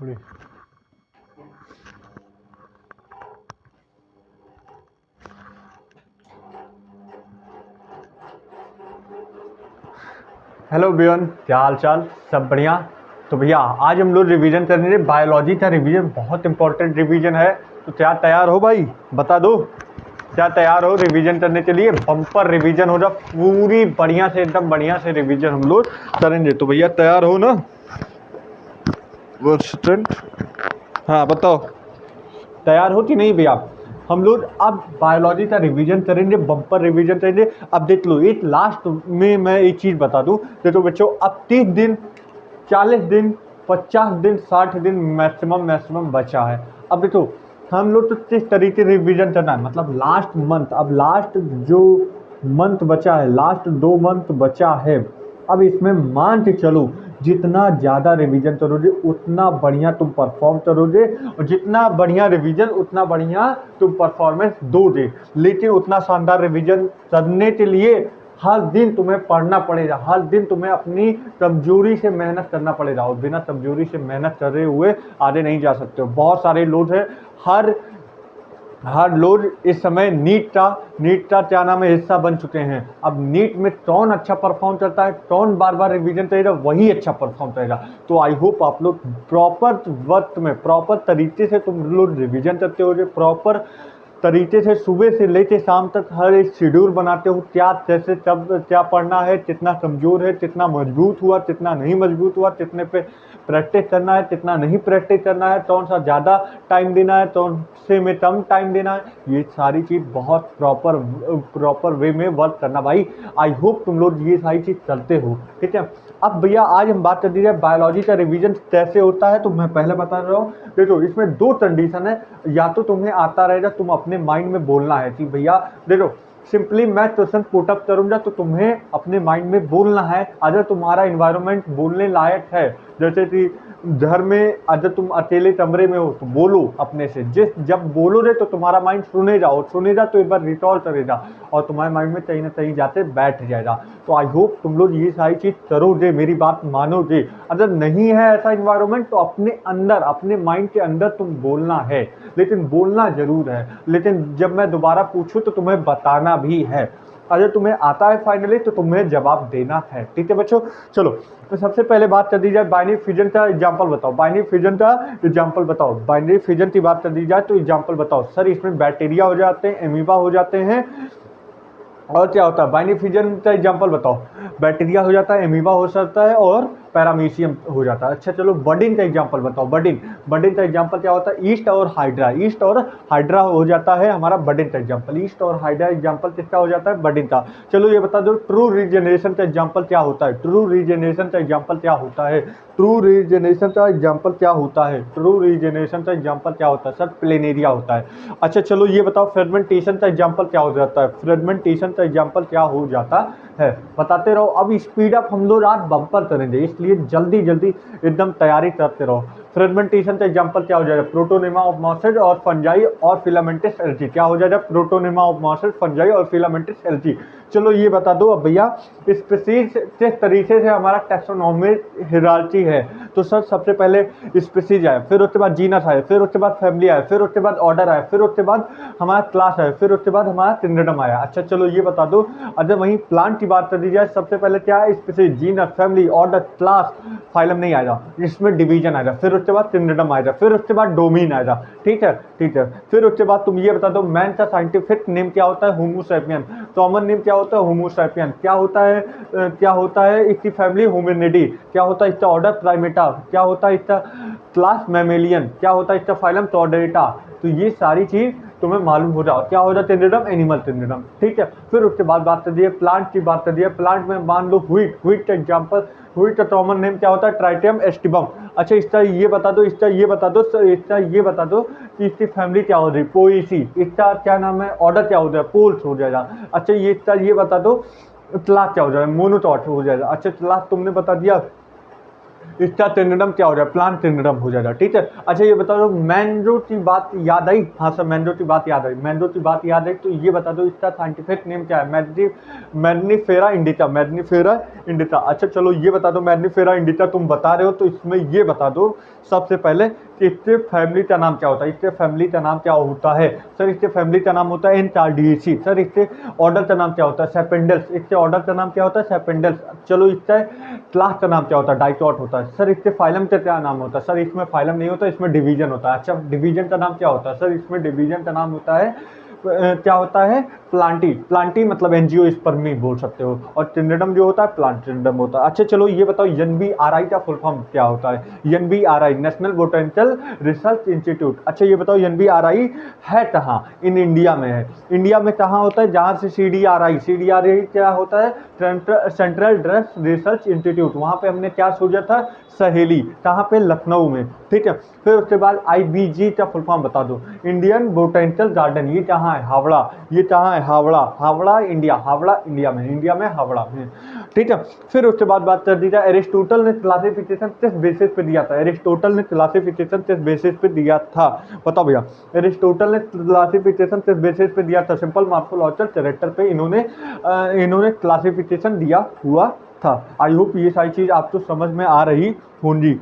थोड़ी। हेलो बियन, क्या हाल चाल? सब बढ़िया। तो भैया आज हम लोग रिवीजन करने बायोलॉजी का रिवीजन, बहुत इंपॉर्टेंट रिवीजन है। तो क्या तैयार हो भाई? बता दो क्या तैयार हो रिवीजन करने के लिए? बम्पर रिवीजन हो रहा, पूरी बढ़िया से, एकदम बढ़िया से रिवीजन हम लोग करेंगे। तो भैया तैयार हो ना? वो स्टूडेंट, हाँ बताओ, तैयार हो कि नहीं भैया? हम लोग अब बायोलॉजी का रिवीजन करेंगे, बम्पर रिवीजन करेंगे। अब देख लो, एक लास्ट में मैं एक चीज बता दूं, देखो बच्चों, अब 30 दिन, 40 दिन, 50 दिन, 60 दिन मैक्सिमम बचा है। अब देखो, हम लोग तो किस तरीके रिवीजन करना है, मतलब लास्ट मंथ, अब लास्ट जो मंथ बचा है, लास्ट 2 मंथ बचा है, अब इसमें मान के चलो जितना ज़्यादा रिवीजन करोगे उतना बढ़िया तुम परफॉर्म करोगे, और जितना बढ़िया रिवीजन उतना बढ़िया तुम परफॉर्मेंस दोगे। लेकिन उतना शानदार रिवीजन करने के लिए हर दिन तुम्हें पढ़ना पड़ेगा, हर दिन तुम्हें अपनी कमजोरी से मेहनत करना पड़ेगा, और बिना कमजोरी से मेहनत करे हुए आगे नहीं जा सकते हो। बहुत सारे लोग हैं, हर लोग इस समय नीट का क्या नाम है, हिस्सा बन चुके हैं। अब नीट में कौन अच्छा परफॉर्म करता है, कौन बार बार रिवीजन करेगा, वही अच्छा परफॉर्म करेगा। तो आई होप आप लोग प्रॉपर वक्त में, प्रॉपर तरीके से तुम लोग रिवीजन करते हो, प्रॉपर तरीके से सुबह से लेके शाम तक हर एक शेड्यूल बनाते हो, क्या कैसे कब क्या पढ़ना है, कितना कमजोर है, कितना मजबूत हुआ, कितना नहीं मजबूत हुआ, कितने पे प्रैक्टिस करना है, कितना नहीं प्रैक्टिस करना है, कौन सा ज़्यादा टाइम देना है, कौन से में कम टाइम देना है। ये सारी चीज़ बहुत प्रॉपर वे में वर्क करना भाई। आई होप तुम लोग ये सारी चीज़ करते हो, ठीक है। अब भैया आज हम बात कर दी जाए बायोलॉजी का रिवीजन कैसे होता है, तो मैं पहले बता रहा हूँ। देखो, इसमें 2 कंडीशन है, या तो तुम्हें आता रहेगा, तुम अपने माइंड में बोलना है कि भैया देखो, सिंपली मैं क्वेश्चन पुटअप करूंगा तो तुम्हें अपने माइंड में बोलना है। अगर तुम्हारा इन्वायरमेंट बोलने लायक है, जैसे कि घर में अगर तुम अकेले कमरे में हो तो बोलो अपने से, जब बोलोगे तो तुम्हारा माइंड सुनेगा, और सुनेगा तो एक बार रिकॉल करेगा, और तुम्हारे माइंड में कहीं ना कहीं जाते बैठ जाएगा। तो आई होप तुम लोग ये सारी चीज करोगे, मेरी बात मानोगे। अगर नहीं है ऐसा इन्वायरमेंट तो अपने अंदर, अपने माइंड के अंदर तुम बोलना है, लेकिन बोलना जरूर है। लेकिन जब मैं दोबारा पूछूं तो तुम्हें बताना भी है। अगर तुम्हें आता है फाइनली तो तुम्हें जवाब देना है, ठीक है बच्चों। चलो, तो सबसे पहले बात कर दी जाए बाइनरी फिजन का एग्जांपल बताओ। बाइनरी फिजन का एग्जांपल बताओ, बाइनरी फिजन की बात कर दी जाए तो एग्जांपल बताओ। सर इसमें बैक्टीरिया हो जाते हैं, एमीबा हो जाते हैं, और क्या होता है? बाइनरी फिजन का एग्जांपल बताओ। बैक्टीरिया हो जाता है, एमीबा हो सकता है, और पैरामीशियम हो जाता है। अच्छा चलो, बडिंग का एग्जांपल बताओ। बडिंग का एग्जांपल क्या होता है? ईस्ट और हाइड्रा हो जाता है हमारा बडिंग का एग्जांपल। ईस्ट और हाइड्रा एग्जांपल किसका हो जाता है? बडिंग का। चलो ये बता दो, ट्रू रीजनरेशन का एग्जांपल क्या होता है? ट्रू रीजनरेशन का एग्जांपल क्या होता है? ट्रू रीजनरेशन का एग्जांपल क्या होता है? ट्रू रीजनरेशन का एग्जांपल क्या होता है? सर प्लेनेरिया होता है। अच्छा चलो ये बताओ, फ्रेगमेंटेशन का एग्जांपल क्या हो जाता है? फ्रेगमेंटेशन का एग्जांपल क्या हो जाता है? बताते रहो। अब स्पीड अप हम लोग आज बम्पर करेंगे, इसलिए जल्दी जल्दी एकदम तैयारी करते रहो। फ्रेगमेंटेशन का एग्जांपल क्या हो जाएगा? प्रोटोनेमा ऑफ मॉसेज और फंजाई और फिलामेंटस एल्गी। क्या हो जाएगा? प्रोटोनेमा ऑफ मॉसेज, फंजाई और फिलामेंटस एल्गी। चलो ये बता दो अब भैया, स्पीसीज किस तरीके से हमारा टैक्सोनॉमिक हिरार्ची है। तो सर सबसे पहले स्पीसीज आए, फिर उसके बाद जीनस आए, फिर उसके बाद फैमिली आए, फिर उसके बाद ऑर्डर आए, फिर उसके बाद हमारा क्लास आया, फिर उसके बाद हमारा किंगडम आया। अच्छा चलो ये बता दो, अगर वहीं प्लांट की बात कर दी जाए, सबसे पहले क्या है? Species, genus, family, order, class, phylum नहीं आएगा, इसमें डिवीजन आएगा, फिर उसके बाद किंगडम आएगा, फिर उसके बाद डोमेन आएगा। ठीक है, ठीक है। फिर उसके बाद तुम ये बता दो, मैन का साइंटिफिक नेम क्या होता है? होमो सैपियन। कॉमन नेम क्या होता है? होमो सैपियन। क्या होता है इसकी फैमिली? होमिनिडी। क्या होता है इसका ऑर्डर? प्राइमेटा। क्या होता है इसका क्लास? मैमेलियन। क्या होता है इसका फाइलम? चॉर्डेटा। तो ये सारी चीज तुम्हें मालूम हो जाओ। क्या हो जाता है? Kingdom, animal kingdom. ठीक है। फिर उसके बाद बात कर दी है प्लांट की, बात कर दी है प्लांट में, मान लो व्हीट का एग्जांपल, व्हीट का कॉमन नेम क्या होता है? Tritium aestivum. अच्छा इसका ये बता दो कि इसकी फैमिली क्या हो रही? पोएसी। इसका क्या नाम है? ऑर्डर क्या हो जाएगा? पोल्स हो जाएगा। अच्छा ये बता दो क्लास क्या हो जाएगा? मोनोटॉट हो जाएगा। अच्छा क्लास तुमने बता दिया, इसका ट्रिनिडम क्या हो जाएगा, प्लांट ट्रिनिडम हो जाएगा, ठीक है। अच्छा ये बता दो मैनड्रो की बात याद आई, हाँ सर मैनड्रो की बात याद आई, मैनड्रो की बात याद आई, तो ये बता दो इसका साइंटिफिक नेम क्या है, मैग्नीफेरा इंडिका, मैग्नीफेरा इंडिका। अच्छा चलो ये बता दो मैग्नीफेरा इंडिका तुम बता रहे हो, तो इसमें ये बता दो सबसे पहले कि इसके फैमिली का नाम क्या होता है, इसके फैमिली का नाम क्या होता है। सर इसके फैमिली का नाम होता है एनटार्डिएसी। सर इसके ऑर्डर का नाम क्या होता है, सेपेंडल्स। इसके ऑर्डर का नाम क्या होता है, सेपेंडल्स। चलो इसका क्लास का नाम क्या होता है, डाइकॉट होता है। सर इसके फाइलम का क्या नाम होता है, सर इसमें फाइलम नहीं होता, इसमें डिवीजन होता है। अच्छा डिवीजन का नाम क्या होता है, सर इसमें डिवीजन का नाम होता है क्या होता है, प्लांटी। प्लांटी मतलब एंजियोस्पर्मी बोल सकते हो, और ट्रिनिडम जो होता है प्लांट ट्रिनिडम होता है। अच्छा चलो ये बताओ एनबीआरआई का फुल फॉर्म क्या होता है, NBRI national botanical research institute. अच्छा ये बताओ एनबीआरआई है कहाँ, इन इंडिया में है। इंडिया में कहाँ होता है, जहाँ से सीडीआरआई, सीडीआरआई क्या होता है, सेंट्रल ड्रग्स रिसर्च इंस्टीट्यूट, वहाँ पे हमने क्या सोचा था, सहेली, कहाँ पे, लखनऊ में, ठीक है। फिर उसके बाद आईबीजी का फुल फॉर्म बता दो, इंडियन बोटेनिकल गार्डन, ये कहाँ है, हावड़ा। ये कहाँ है, हावड़ा, हावड़ा इंडिया, हावड़ा इंडिया में, इंडिया में हावड़ा में, ठीक है। फिर उसके बाद बात कर दी जाए, एरिस्टोटल ने क्लासिफिकेशन किस बेसिस पे दिया था, एरिस्टोटल ने क्लासिफिकेशन किस बेसिस पे दिया था, बताओ भैया। एरिस्टोटल ने क्लासिफिकेशन किस बेसिस पे दिया था, सिंपल मॉर्फोलॉजिकल कैरेक्टर पे इन्होंने क्लासिफिकेशन दिया हुआ था। आई होप ये सारी चीज आपको समझ में आ रही होंगी,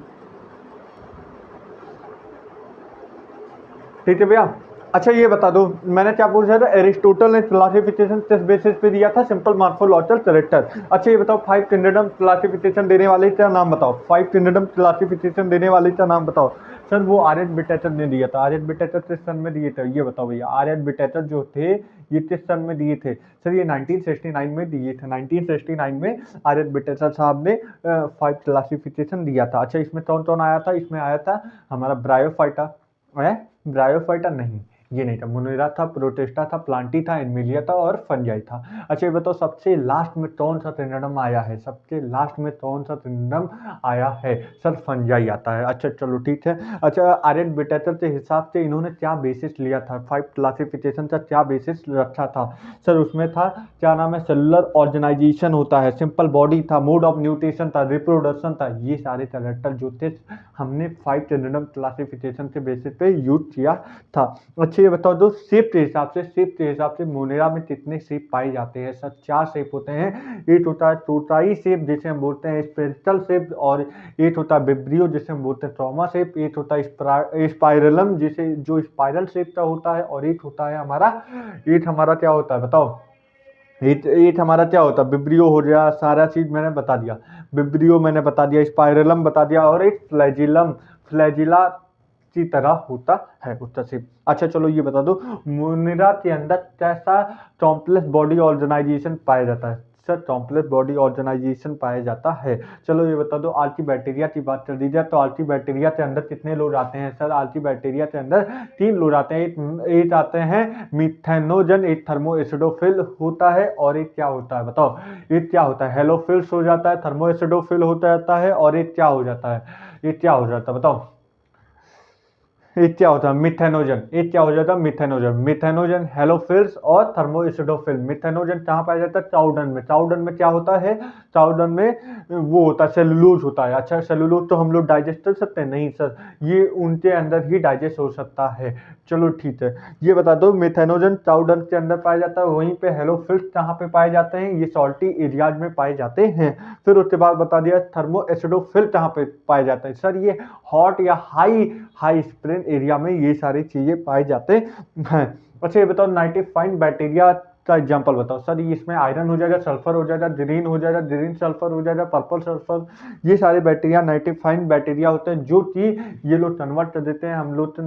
ठीक है भैया। अच्छा ये बता दो मैंने क्या पूछा था, एरिस्टोटल ने क्लासिफिकेशन किस बेसिस पे दिया था, सिंपल मॉर्फोलॉजिकल कैरेक्टर। अच्छा ये बताओ फाइव किंगडम क्लासिफिकेशन देने वाले का नाम बताओ, फाइव किंगडम क्लासिफिकेशन देने वाले का नाम बताओ। सर वो आर्यन बिटेटर ने दिया था, आर्यन बिटेटर किस सन में दिए थे, ये बताओ भैया। आर्यन बिटेटर जो थे ये किस सन में दिए थे, सर ये 1969 में दिए थे, 1969 में आर्यन बिटेटर साहब ने फाइव क्लासिफिकेशन दिया था। अच्छा इसमें कौन कौन आया था, इसमें आया था हमारा ब्रायोफाइटा है, ब्रायोफाइटा नहीं, ये नहीं था, मुनेरा था, प्रोटेस्टा था, प्लांटी था, एनमिलिया था और फंजाई था। अच्छा ये बताओ सबसे लास्ट में कौन सा ट्रिनिडम आया है, सबसे लास्ट में कौन सा ट्रिनिडम आया है, सर फंजाई आता है। अच्छा चलो ठीक है। अच्छा आर्यन बिटेटर के हिसाब से इन्होंने क्या बेसिस लिया था, फाइव क्लासिफिकेशन का क्या बेसिस रखा था, सर उसमें था क्या नाम है, सेलुलर ऑर्गेनाइजेशन होता है, सिंपल बॉडी था, मोड ऑफ न्यूट्रिशन था, रिप्रोडक्शन था, ये सारे कैरेक्टर जो थे हमने फाइव ट्रिनिडम क्लासिफिकेशन के बेसिस पे यूज किया था। अच्छा ये बताओ दो शेप के हिसाब से, शेप के हिसाब से मोनेरा में कितने शेप पाए जाते हैं, सर चार शेप होते हैं। एक होता है टोटाई शेप जिसे हम बोलते हैं स्पेरिकल शेप, और एक होता है विब्रियो जिसे हम बोलते हैं ट्रॉमा शेप, एक होता है स्पाइरलम जिसे जो स्पाइरल शेप का होता है, और एक होता है हमारा, एक हमारा क्या होता है बताओ, एक हमारा क्या होता है, विब्रियो हो गया, सारा चीज मैंने बता दिया, विब्रियो मैंने बता दिया, स्पाइरलम बता दिया, और एक फ्लैजिलम, फ्लैजिला की तरह होता है उत्तर से। अच्छा चलो ये बता दो मुनिरा के अंदर कैसा कॉम्प्लेक्स बॉडी ऑर्गेनाइजेशन पाया जाता है, सर कॉम्प्लेक्स बॉडी ऑर्गेनाइजेशन पाया जाता है। चलो ये बता दो आर्ची बैक्टीरिया की बात कर दी जाए तो आर्ची बैक्टीरिया के अंदर कितने लोग आते हैं, सर आर्ची बैक्टीरिया के अंदर तीन लोग आते हैं, एक आते हैं मिथेनोजन, एक थर्मो एसिडोफिल होता है, और एक क्या होता है बताओ, एक क्या होता है, हेलोफिल्स हो जाता है, थर्मो एसिडोफिल हो जाता है, और एक क्या हो जाता है, एक क्या हो जाता है बताओ, एक क्या होता है मिथेनोजन, एक क्या हो जाता है मिथेनोजन, मिथेनोजन हेलोफिल्स और थर्मोएसिडोफिल। मिथेनोजन कहाँ पाया जाता है, चाउडन में, चाउडन में क्या होता है, चाउडन में वो होता है सेलुलोज होता है। अच्छा सेलुलोज तो हम लोग डाइजेस्ट कर सकते हैं, नहीं सर ये उनके अंदर ही डाइजेस्ट हो सकता है। चलो ठीक है ये बता दो मिथेनोजन चाउडन के अंदर पाया जाता है, वहीं पे हेलोफिल्स कहाँ पे पाए जाते हैं, ये सॉल्टी एरियाज में पाए जाते हैं। फिर उसके बाद बता दिया थर्मोएसिडोफिल कहाँ पे पाए जाते हैं, सर ये हॉट या हाई हाई स्प्रेन एरिया में ये सारी चीजें पाए जाते हैं। अच्छा ये बताओ नाइट्रीफाइन बैक्टीरिया का एग्जांपल बताओ, सर ये इसमें आयरन हो जाएगा, सल्फर हो जाएगा, ग्रीन हो जाएगा, ग्रीन सल्फर हो जाएगा, पर्पल सल्फर, ये सारे बैक्टीरिया नाइट्रीफाइन बैक्टीरिया होते हैं जो कि ये लोग कन्वर्ट कर देते हैं हम लोग तो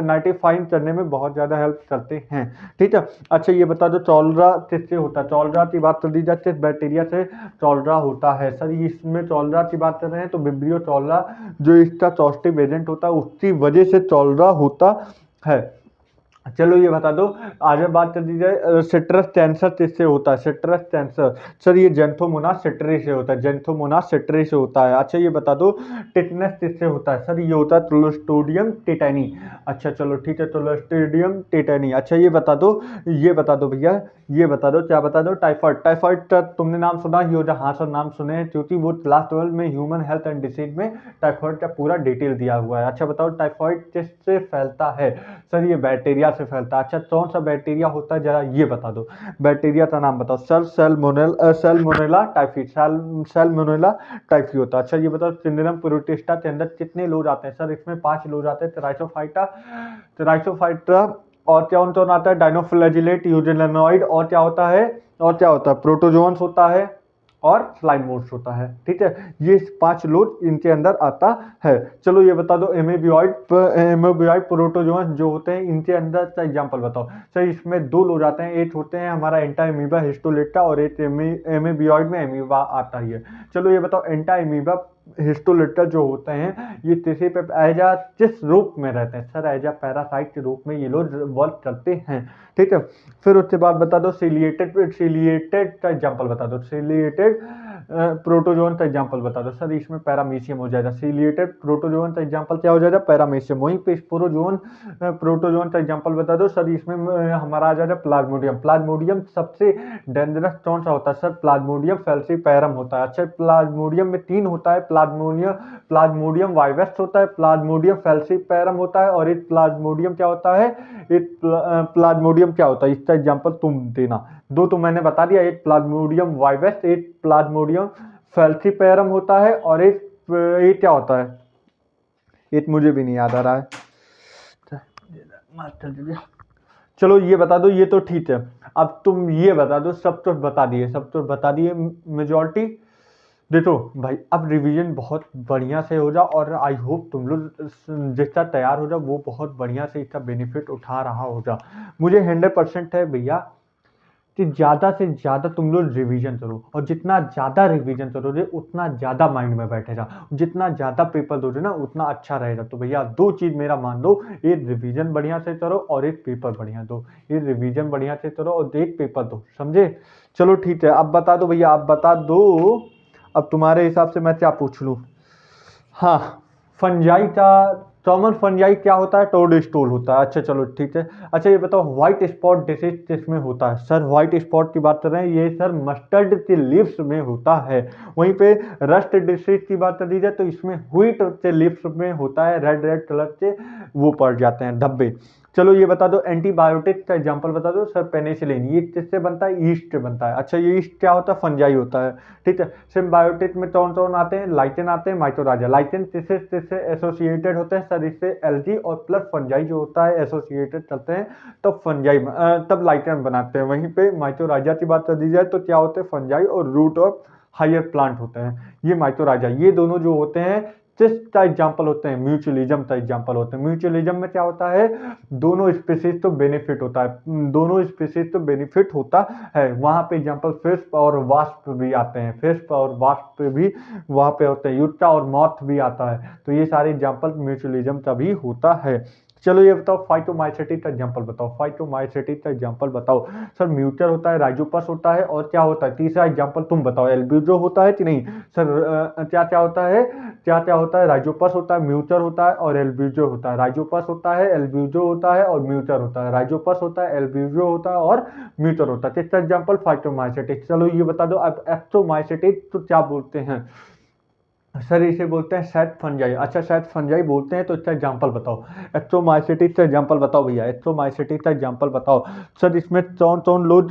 नाइट्रीफाइन करने में बहुत ज़्यादा हेल्प करते हैं, ठीक है। अच्छा ये बता दो चौलरा किससे होता है, चौलरा की बात कर दी जाए किस बैक्टीरिया से चौलरा होता है, सर इसमें चौलरा की बात कर रहे हैं तो विब्रियो चौलरा जो इसका चौस्टिव एजेंट होता है उसकी वजह से चौलरा होता है। चलो ये बता दो। आगे बात कर दी जाए सिट्रस कैंसर किससे होता है? सिट्रस कैंसर सर ये जेंथोमोनास सिट्री से होता है, जेंथोमोनास सिट्री से होता है। अच्छा ये बता दो टिटनेस किससे होता है? सर ये होता है क्लोस्ट्रिडियम टेटानी। अच्छा चलो ठीक है, क्लोस्ट्रिडियम टेटानी। अच्छा ये बता दो, ये बता दो भैया, ये बता दो, क्या बता दो? टाइफाइड। टाइफाइड का तुमने नाम सुना ही होगा। हाँ सर नाम सुने हैं, क्योंकि वो क्लास 12 में ह्यूमन हेल्थ एंड डिसीज में टाइफाइड का पूरा डिटेल दिया हुआ है। अच्छा बताओ टाइफाइड किससे फैलता है? सर ये बैक्टीरिया से फैलता है। अच्छा कौन सा बैक्टीरिया होता है जरा ये बता दो, बैक्टीरिया का नाम बताओ। Sir salmonella typhi, salmonella typhi होता है। अच्छा ये बताओ सिंड्रोम प्रोटिस्टा के अंदर कितने लोग आते हैं? सर इसमें 5 लोग आते हैं। टेराइसोफाइटा, टेराइसोफाइटा, और क्या उनका आता है? डाइनोफ्लैजिलेट, यूजेनिनॉइड, और क्या होता है? और क्या होता है? प्रोटोजोन्स होता है और स्लाइमोर्स होता है। ठीक है, ये 5 लोड इनके अंदर आता है। चलो ये बता दो एमेबियोइड प्रोटोजोन्स जो होते हैं इनके अंदर का एग्जांपल बताओ। सर इसमें 2 लोग आते हैं, एक होते हैं हमारा एंटा एमीबा हिस्टोलेटा और एक एमेबियोइड में एमीबा आता ही है। चलो ये बताओ एंटा एमीबा हिस्टोलेटा जो होते हैं ये किसी पे एजा किस रूप में रहते हैं? सर एजा पैरासाइट के रूप में ये लोग वर्क करते हैं। ठीक है, फिर उसके बाद बता दो सिलिएटेड का एग्जांपल बता दो। सिलिएटेड प्रोटोजोन का एग्जांपल बता दो। सर इसमें पैरामीशियम हो जाएगा। सिलिएटेड प्रोटोजोन का एग्जांपल क्या हो जाएगा? पैरामीशियम। वहीं पे स्पोरोजोन प्रोटोजोन का एग्जांपल बता दो। सर इसमें हमारा आ जाएगा प्लाज्मोडियम। प्लाज्मोडियम सबसे डेंजरस कौन सा होता है? सर प्लाज्मोडियम फैल्सीपैरम होता है। अच्छा प्लाज्मोडियम में 3 होता है, प्लाज्मोडियम वाइवस होता है, प्लाज्मोडियम फैल्सीपैरम होता है, और एक प्लाज्मोडियम क्या होता है? एक प्लाज्मोडियम क्या होता है? इसका एग्जांपल तुम देना। 2 तो मैंने बता दिया, एक प्लाज्मोडियम वाइवस, एक प्लाज्मोडियम फैल्सीपैरम होता है, और एक क्या होता है? एक मुझे भी नहीं याद आ रहा है। चलो ये बता दो, ये तो ठीक है। अब तुम ये बता दो, सब तो बता दिए, सब तो बता दिए मेजॉरिटी। देखो भाई अब रिवीजन बहुत बढ़िया से हो जाओ, और आई होप तुम लोग जितना तैयार हो जाओ वो बहुत बढ़िया से इसका बेनिफिट उठा रहा हो जाओ। मुझे 100% है भैया कि ज़्यादा से ज़्यादा तुम लोग रिवीजन करो, और जितना ज़्यादा रिवीजन करोगे उतना ज़्यादा माइंड में बैठेगा, जितना ज़्यादा पेपर दोगे ना उतना अच्छा रहेगा। तो भैया 2 चीज़ मेरा मान दो, एक रिवीजन बढ़िया से करो और एक पेपर बढ़िया दो। एक रिवीजन बढ़िया से करो और एक पेपर दो, समझे? चलो ठीक है, अब बता दो भैया, अब बता दो। अब तुम्हारे हिसाब से मैं क्या पूछ लूँ? हाँ, फंजाई का कॉमन फंजाई क्या होता है? टोड स्टोल होता है। अच्छा चलो ठीक है। अच्छा ये बताओ व्हाइट स्पॉट डिसीज किसमें होता है? सर व्हाइट स्पॉट की बात कर रहे हैं, ये सर मस्टर्ड के लीव्स में होता है। वहीं पे रस्ट डिसीज की बात कर दी जाए तो इसमें व्हीट के लीव्स में होता है, रेड रेड कलर के वो पड़ जाते हैं धब्बे। चलो ये बता दो एंटीबायोटिक का एग्जांपल बता दो। सर पेनिसिलिन, ये किससे बनता है? ईस्ट से बनता है। अच्छा ये ईस्ट क्या होता है? फंजाई होता है। ठीक है, सिम्बायोटिक में कौन कौन आते हैं? लाइकेन आते हैं, माइटोराजा। लाइकेन किससे एसोसिएटेड होते हैं? सर इससे एल्गी और प्लस फंजाई जो होता है एसोसिएटेड करते हैं, तब फंजाई तब लाइकेन बनाते हैं। वहीं पे माइटोराजा की बात कर दी जाए तो क्या होते हैं? फंजाई और रूट ऑफ हायर प्लांट होते हैं ये माइटोराजा। ये दोनों जो होते हैं किस का एग्जाम्पल होते हैं? म्यूचुअलिज्म का एग्जाम्पल होते हैं। म्यूचुअलिज्म में क्या होता है? दोनों स्पीसीज तो बेनिफिट होता है, दोनों स्पीसीज तो बेनिफिट होता है। वहां पे एग्जाम्पल फिश और वास्प भी आते हैं, फिश और वास्प भी वहां पे होते हैं, युट्टा और मॉथ भी आता है। तो ये सारे एग्जाम्पल म्यूचुअलिज्म का भी होता है। चलो ये बताओ फाइटोमाइसेटिस का एग्जांपल बताओ। फाइटोमाइसेटिस का एग्जांपल बताओ। सर म्यूटर होता है, राइजोपस होता है, और क्या होता है? तीसरा एग्जांपल तुम बताओ, एल्ब्यूजो होता है कि नहीं? सर क्या क्या होता है? क्या क्या होता है? राइजोपस होता है, म्यूटर होता है और एल्ब्यूजो होता है। राइजोपस होता है, एल्ब्यूजो होता है और म्यूटर होता है। राइजोपस होता है, एल्ब्यूजो होता है और म्यूटर होता है। इसका एग्जांपल फाइटोमाइसेटिस। चलो ये बता दो अब एक्सोमाइसेटिस तो क्या बोलते हैं? सर इसे बोलते हैं सैट फंजाई। अच्छा सैट फंजाई बोलते हैं तो इसका एग्जांपल बताओ। एक्सोमाइसेटिस का एग्जांपल बताओ भैया, एक्सोमाइसेटिस का एग्जांपल बताओ। सर इसमें कौन कौन लोग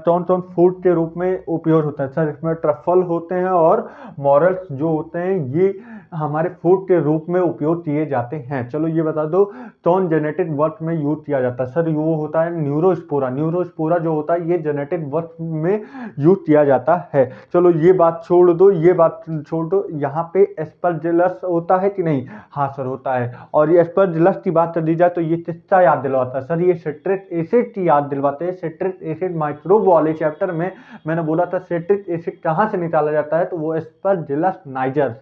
कौन कौन फूड के रूप में उपयोग होता है? सर इसमें ट्रफल होते हैं और मॉरल्स जो होते हैं ये हमारे फूड के रूप में उपयोग किए जाते हैं। चलो ये बता दो कौन जेनेटिक वर्क में यूज किया जाता है? सर वो होता है न्यूरोस्पोरा। न्यूरोस्पोरा जो होता है ये जेनेटिक वर्क में यूज किया जाता है। चलो ये बात छोड़ दो, ये बात छोड़ दो, यहाँ पे एस्परजिलस होता है कि नहीं? हाँ सर होता है। और ये एस्परजिलस की बात कर दी जाए तो ये किसका याद दिलवाता है? सर ये सिट्रिक एसिड की याद दिलवाते हैं। सिट्रिक एसिड माइक्रोब वाले चैप्टर में मैंने बोला था सिट्रिक एसिड कहाँ से निकाला जाता है, तो वो एस्परजिलस नाइजर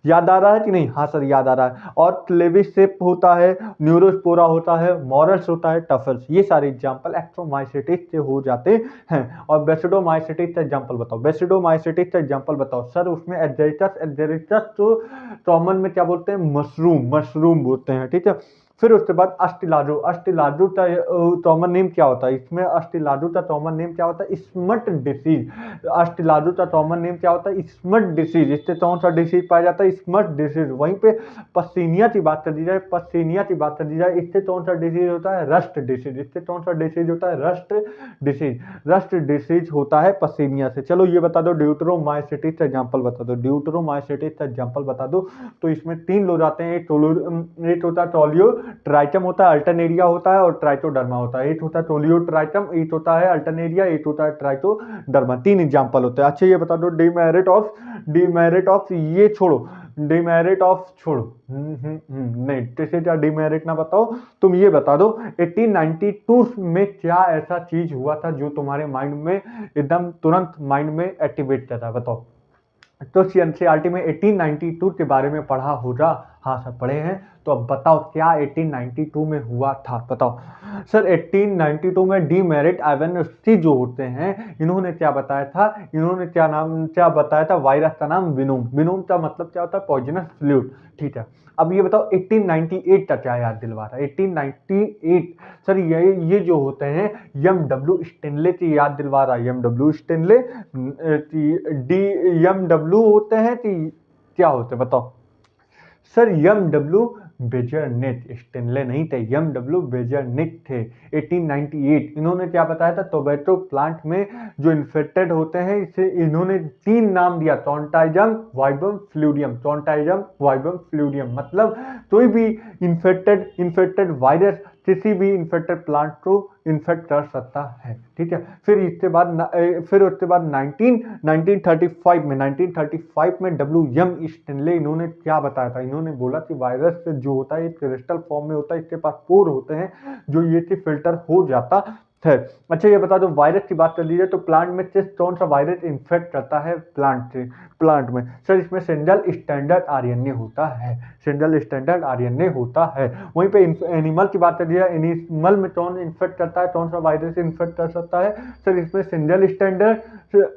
याद आ रहा है कि नहीं? हाँ सर याद आ रहा है। और क्लेविसेप होता है, न्यूरोस्पोरा होता है, मॉरल्स होता है, टफल्स, ये सारे एग्जाम्पल एक्ट्रोमाइसिटिस से हो जाते हैं। और बेसिडोमाइसिटिस का एग्जाम्पल बताओ, बेसिडोमाइसिटिस का एग्जाम्पल बताओ सर। उसमें एजेरिटस, एजेरिटस तो कॉमन में क्या बोलते हैं? मशरूम, मशरूम बोलते हैं, ठीक है। फिर उसके बाद अस्टिलाडो, अस्टिलाडो का कॉमन नेम क्या होता है? इसमें अस्टिलाडो का कॉमन नेम क्या होता है? Smut disease. अस्टिलाडो का कॉमन नेम क्या होता है? Smut disease. इससे कौन सा डिसीज पाया जाता है? Smut disease. वहीं पे पसीनिया की बात कर दी जाए, पसीनिया की बात कर दी जाए, इससे कौन सा डिसीज होता है? Rust disease. इससे कौन सा डिसीज होता है? Rust disease. रस्ट डिसीज होता है पसीनिया से। चलो ये बता दो, ड्यूटरोमाइसिटिस का एग्जाम्पल बता दो, ड्यूटरोमाइसिटिस का एग्जाम्पल बता दो। तो इसमें 3 लोग आते हैं, एक होता है टोलियो ट्राइटम होता है, अल्टरनेरिया होता है और ट्राइटोडर्मा होता है। एक होता है टोलियो ट्राइटम, एक होता है अल्टरनेरिया, एक होता है ट्राइटोडर्मा। 3 एग्जाम्पल होते हैं। अच्छा ये बता दो, डिमेरिट ऑफ ये छोड़ो, डिमेरिट ऑफ छोड़ो, नहीं जैसे क्या डिमेरिट ना बताओ, तुम ये बता दो 1892 में क्या ऐसा चीज हुआ था जो तुम्हारे माइंड में एकदम तुरंत माइंड में एक्टिवेट करता है? बताओ। तो सीएनसीईआरटी में 1892 के बारे में पढ़ा होगा? हाँ सर पढ़े हैं। तो अब बताओ क्या 1892 में हुआ था? बताओ सर। 1892 में डीमेरिट एवेनसी जो होते हैं, इन्होंने क्या बताया था? इन्होंने क्या बताया था? वायरस का नाम विनोम। विनोम का मतलब क्या होता है? पॉइजनस फ्लूइड, ठीक है। अब ये बताओ 1898 का क्या याद दिलवा रहा है? 1898 सर ये जो होते हैं एमडब्ल्यू स्टेनले की याद दिलवा रहा है। एमडब्ल्यू स्टेनले डी एमडब्ल्यू होते हैं कि क्या होते हैं? बताओ सर। एमडब्ल्यू बेजरनेट, स्टेनले नहीं थे, एमडब्ल्यू बेजरनेट थे। 1898 इन्होंने क्या बताया था? टोबैको प्लांट में जो इन्फेक्टेड होते हैं, इसे इन्होंने 3 नाम दिया, टोंटाइजम वाइबम फ्लूडियम, टोंटाइजम वाइबम फ्लूडियम। मतलब कोई भी इन्फेक्टेड वायरस किसी भी इन्फेक्टेड प्लांट को इन्फेक्ट कर सकता है, ठीक है। फिर उसके बाद 1935 में डब्ल्यू.एम. स्टेनले इन्होंने क्या बताया था? इन्होंने बोला कि वायरस जो होता है क्रिस्टल फॉर्म में होता है, इसके पास पोर होते हैं जो ये फिल्टर हो जाता है। अच्छा ये बता दो, वायरस की बात कर लीजिए तो प्लांट में कौन सा वायरस इन्फेक्ट करता है प्लांट में? सर इसमें सिंगल स्टैंडर्ड आरएनए होता है, सिंगल स्टैंडर्ड आरएनए होता है। वहीं पे एनिमल की बात कर लीजिए, एनिमल में कौन इन्फेक्ट करता है? कौन सा वायरस इन्फेक्ट कर सकता है? सर इसमें सिंगल स्टैंडर्ड